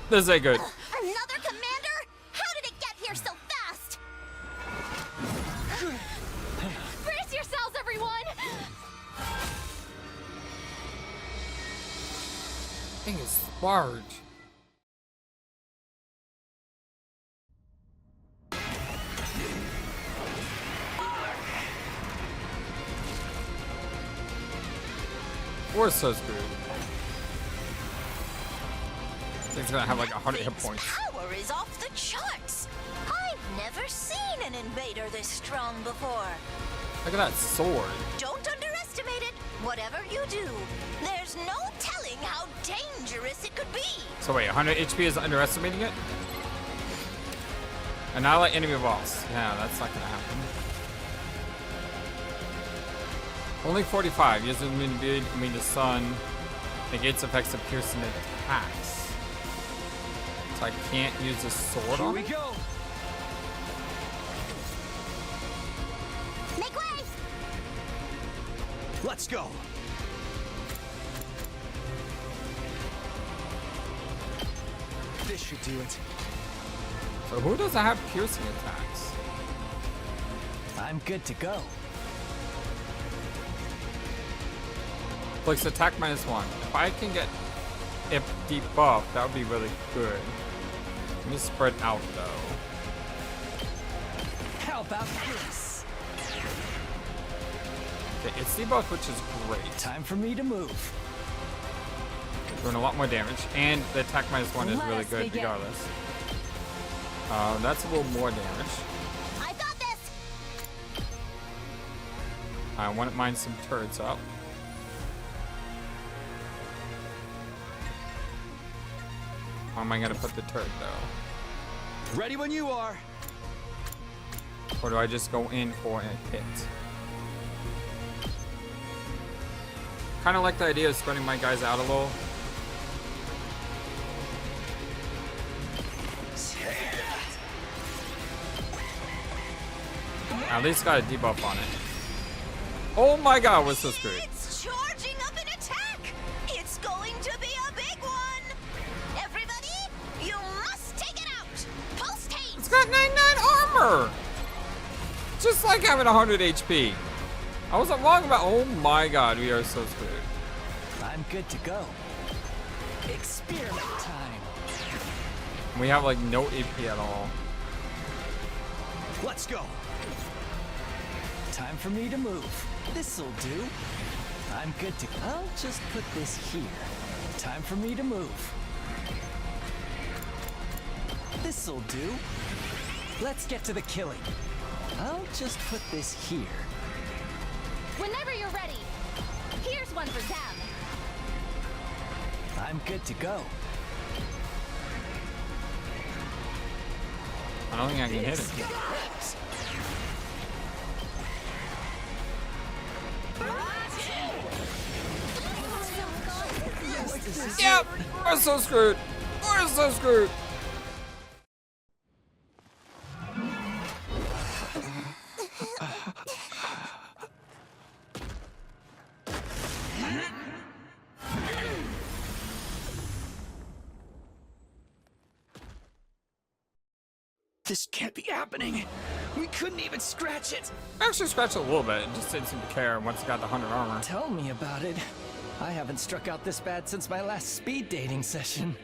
[SPEAKER 1] This ain't good.
[SPEAKER 5] Another commander? How did it get here so fast?
[SPEAKER 3] Brace yourselves, everyone!
[SPEAKER 1] Thing is large. We're so screwed. Thing's gonna have like 100 hit points.
[SPEAKER 6] Power is off the charts. I've never seen an invader this strong before.
[SPEAKER 1] Look at that sword.
[SPEAKER 6] Don't underestimate it. Whatever you do, there's no telling how dangerous it could be.
[SPEAKER 1] So wait, 100 HP is underestimating it? Annihilate enemy boss. Yeah, that's not gonna happen. Only 45. Uses mean the sun. Negates effects of piercing attacks. So I can't use a sword on it?
[SPEAKER 4] Here we go.
[SPEAKER 5] Make way!
[SPEAKER 4] Let's go. This should do it.
[SPEAKER 1] So who doesn't have piercing attacks?
[SPEAKER 2] I'm good to go.
[SPEAKER 1] Flicks attack -1. If I can get it debuffed, that would be really good. Let me spread out though.
[SPEAKER 2] How about this?
[SPEAKER 1] Okay, it's debuffed, which is great.
[SPEAKER 2] Time for me to move.
[SPEAKER 1] Doing a lot more damage, and the attack -1 is really good regardless. That's a little more damage.
[SPEAKER 5] I got this.
[SPEAKER 1] I want to mine some turrets up. How am I gonna put the turret though?
[SPEAKER 4] Ready when you are.
[SPEAKER 1] Or do I just go in for a hit? Kind of like the idea of spreading my guys out a little. At least got a debuff on it. Oh my god, we're so screwed.
[SPEAKER 6] It's charging up an attack. It's going to be a big one. Everybody, you must take it out. Post haste.
[SPEAKER 1] It's got 99 armor! Just like having 100 HP. I wasn't wrong about. Oh my god, we are so screwed.
[SPEAKER 2] I'm good to go. Experiment time.
[SPEAKER 1] We have like no AP at all.
[SPEAKER 4] Let's go.
[SPEAKER 2] Time for me to move. This'll do. I'm good to. I'll just put this here. Time for me to move. This'll do. Let's get to the killing. I'll just put this here.
[SPEAKER 5] Whenever you're ready. Here's one for them.
[SPEAKER 2] I'm good to go.
[SPEAKER 1] I don't think I can hit it. Yep, we're so screwed. We're so screwed.
[SPEAKER 4] This can't be happening. We couldn't even scratch it.
[SPEAKER 1] I actually scratched it a little bit. It just didn't seem to care once it got the 100 armor.
[SPEAKER 2] Tell me about it. I haven't struck out this bad since my last speed dating session.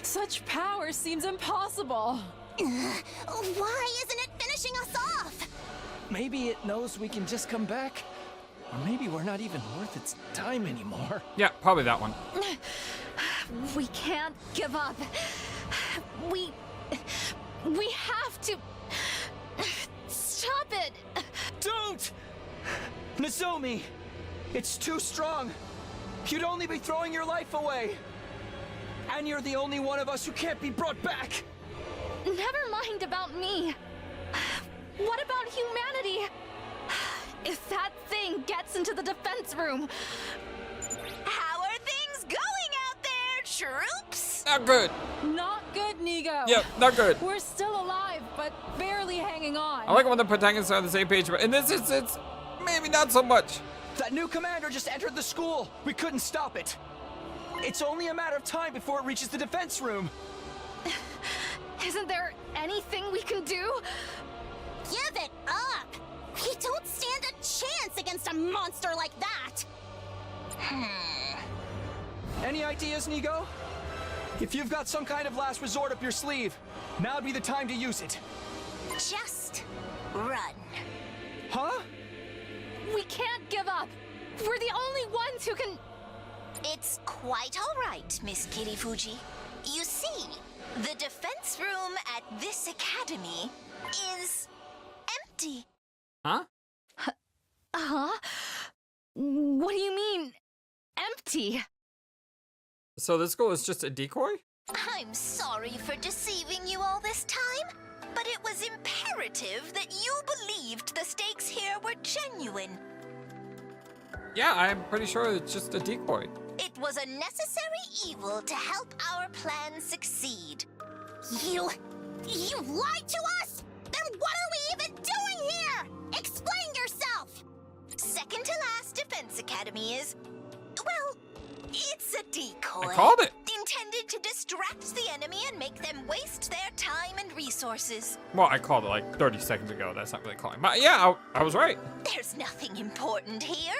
[SPEAKER 3] Such power seems impossible.
[SPEAKER 5] Why isn't it finishing us off?
[SPEAKER 2] Maybe it knows we can just come back. Or maybe we're not even worth its time anymore.
[SPEAKER 1] Yeah, probably that one.
[SPEAKER 3] We can't give up. We have to stop it.
[SPEAKER 4] Don't! Nozomi! It's too strong. You'd only be throwing your life away. And you're the only one of us who can't be brought back.
[SPEAKER 3] Never mind about me. What about humanity? If that thing gets into the defense room.
[SPEAKER 6] How are things going out there, troops?
[SPEAKER 1] Not good.
[SPEAKER 3] Not good, Nigou.
[SPEAKER 1] Yep, not good.
[SPEAKER 3] We're still alive, but barely hanging on.
[SPEAKER 1] I like when the protagonists are on the same page, but in this instance, maybe not so much.
[SPEAKER 4] That new commander just entered the school. We couldn't stop it. It's only a matter of time before it reaches the defense room.
[SPEAKER 3] Isn't there anything we can do?
[SPEAKER 5] Give it up. We don't stand a chance against a monster like that.
[SPEAKER 4] Any ideas, Nigou? If you've got some kind of last resort up your sleeve, now'd be the time to use it.
[SPEAKER 6] Just run.
[SPEAKER 4] Huh?
[SPEAKER 3] We can't give up. We're the only ones who can...
[SPEAKER 6] It's quite all right, Miss Kirifuji. You see, the defense room at this academy is empty.
[SPEAKER 1] Huh?
[SPEAKER 3] Huh? What do you mean, empty?
[SPEAKER 1] So this school is just a decoy?
[SPEAKER 6] I'm sorry for deceiving you all this time, but it was imperative that you believed the stakes here were genuine.
[SPEAKER 1] Yeah, I'm pretty sure it's just a decoy.
[SPEAKER 6] It was a necessary evil to help our plan succeed.
[SPEAKER 5] You lied to us? Then what are we even doing here? Explain yourself!
[SPEAKER 6] second to last defense academy is, well, it's a decoy.
[SPEAKER 1] I called it.
[SPEAKER 6] Intended to distract the enemy and make them waste their time and resources.
[SPEAKER 1] Well, I called it like 30 seconds ago. That's not really calling. But yeah, I was right.
[SPEAKER 6] There's nothing important here.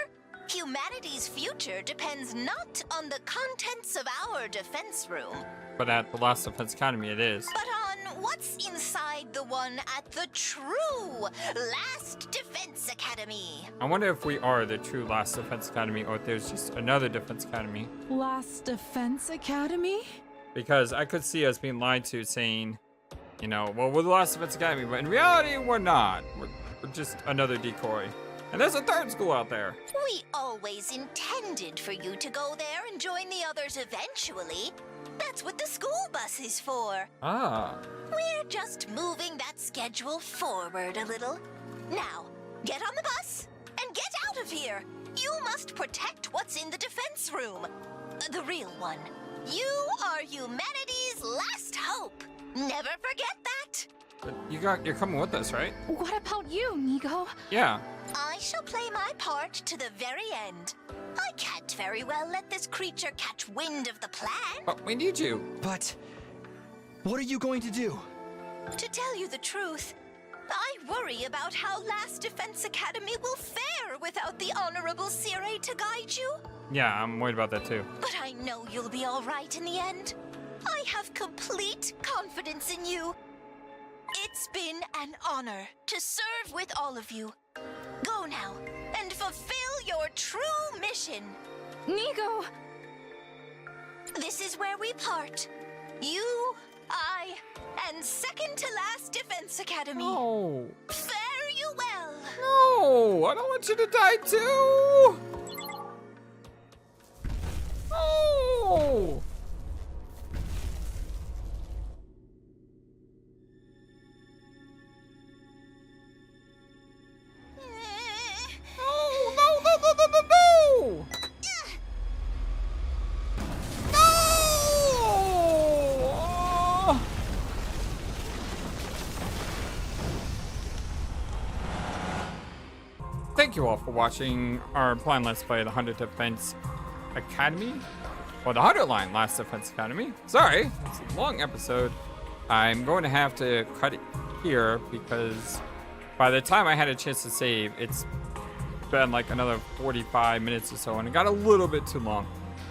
[SPEAKER 6] Humanity's future depends not on the contents of our defense room,
[SPEAKER 1] But at the last Defense Academy, it is.
[SPEAKER 6] but on what's inside the one at the true Last Defense Academy.
[SPEAKER 1] I wonder if we are the true last Defense Academy or if there's just another Defense Academy.
[SPEAKER 3] Last Defense Academy?
[SPEAKER 1] Because I could see us being lied to saying, you know, well, we're the last Defense Academy, but in reality, we're not. We're just another decoy. And there's a third school out there.
[SPEAKER 6] We always intended for you to go there and join the others eventually. That's what the school bus is for.
[SPEAKER 1] Ah.
[SPEAKER 6] We're just moving that schedule forward a little. Now, get on the bus and get out of here. You must protect what's in the defense room. The real one. You are humanity's last hope. Never forget that.
[SPEAKER 1] But you're coming with us, right?
[SPEAKER 3] What about you, Nigou?
[SPEAKER 1] Yeah.
[SPEAKER 6] I shall play my part to the very end. I can't very well let this creature catch wind of the plan.
[SPEAKER 1] But we need you.
[SPEAKER 4] But what are you going to do?
[SPEAKER 6] To tell you the truth, I worry about how Last Defense Academy will fare without the Honorable Sirei to guide you.
[SPEAKER 1] Yeah, I'm worried about that too.
[SPEAKER 6] But I know you'll be all right in the end. I have complete confidence in you. It's been an honor to serve with all of you. Go now and fulfill your true mission.
[SPEAKER 3] Nigou!
[SPEAKER 6] This is where we part. You, I, and second to last Defense Academy.
[SPEAKER 1] No.
[SPEAKER 6] Fare you well.
[SPEAKER 1] No, I don't want you to die too. No. No! Thank you all for watching our blind Let's Play the 100 Defense Academy. Or the 100 line Last Defense Academy. Sorry, it's a long episode. I'm going to have to cut it here because by the time I had a chance to save, it's been like another 45 minutes or so, and it got a little bit too long.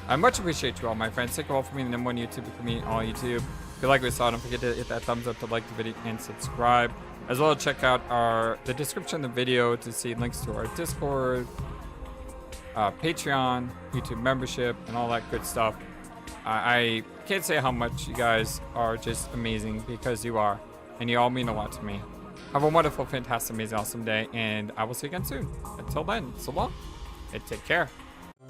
[SPEAKER 1] I much appreciate you all, my friends. Thank you all for being the #1 YouTube for me on YouTube. If you like what you saw, don't forget to hit that thumbs up to like the video and subscribe. As well as check out the description of the video to see links to our Discord, Patreon, YouTube membership, and all that good stuff. I can't say how much you guys are just amazing, because you are, and you all mean a lot to me. Have a wonderful, fantastic, amazing, awesome day, and I will see you again soon. Until then, so long, and take care.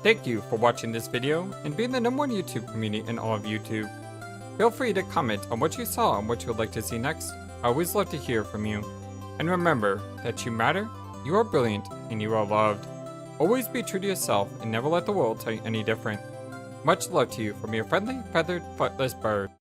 [SPEAKER 1] Thank you for watching this video and being the #1 YouTube community in all of YouTube. Feel free to comment on what you saw and what you would like to see next. I always love to hear from you. And remember that you matter, you are brilliant, and you are loved. Always be true to yourself and never let the world tell you any different. Much love to you from your friendly, feathered, flightless bird.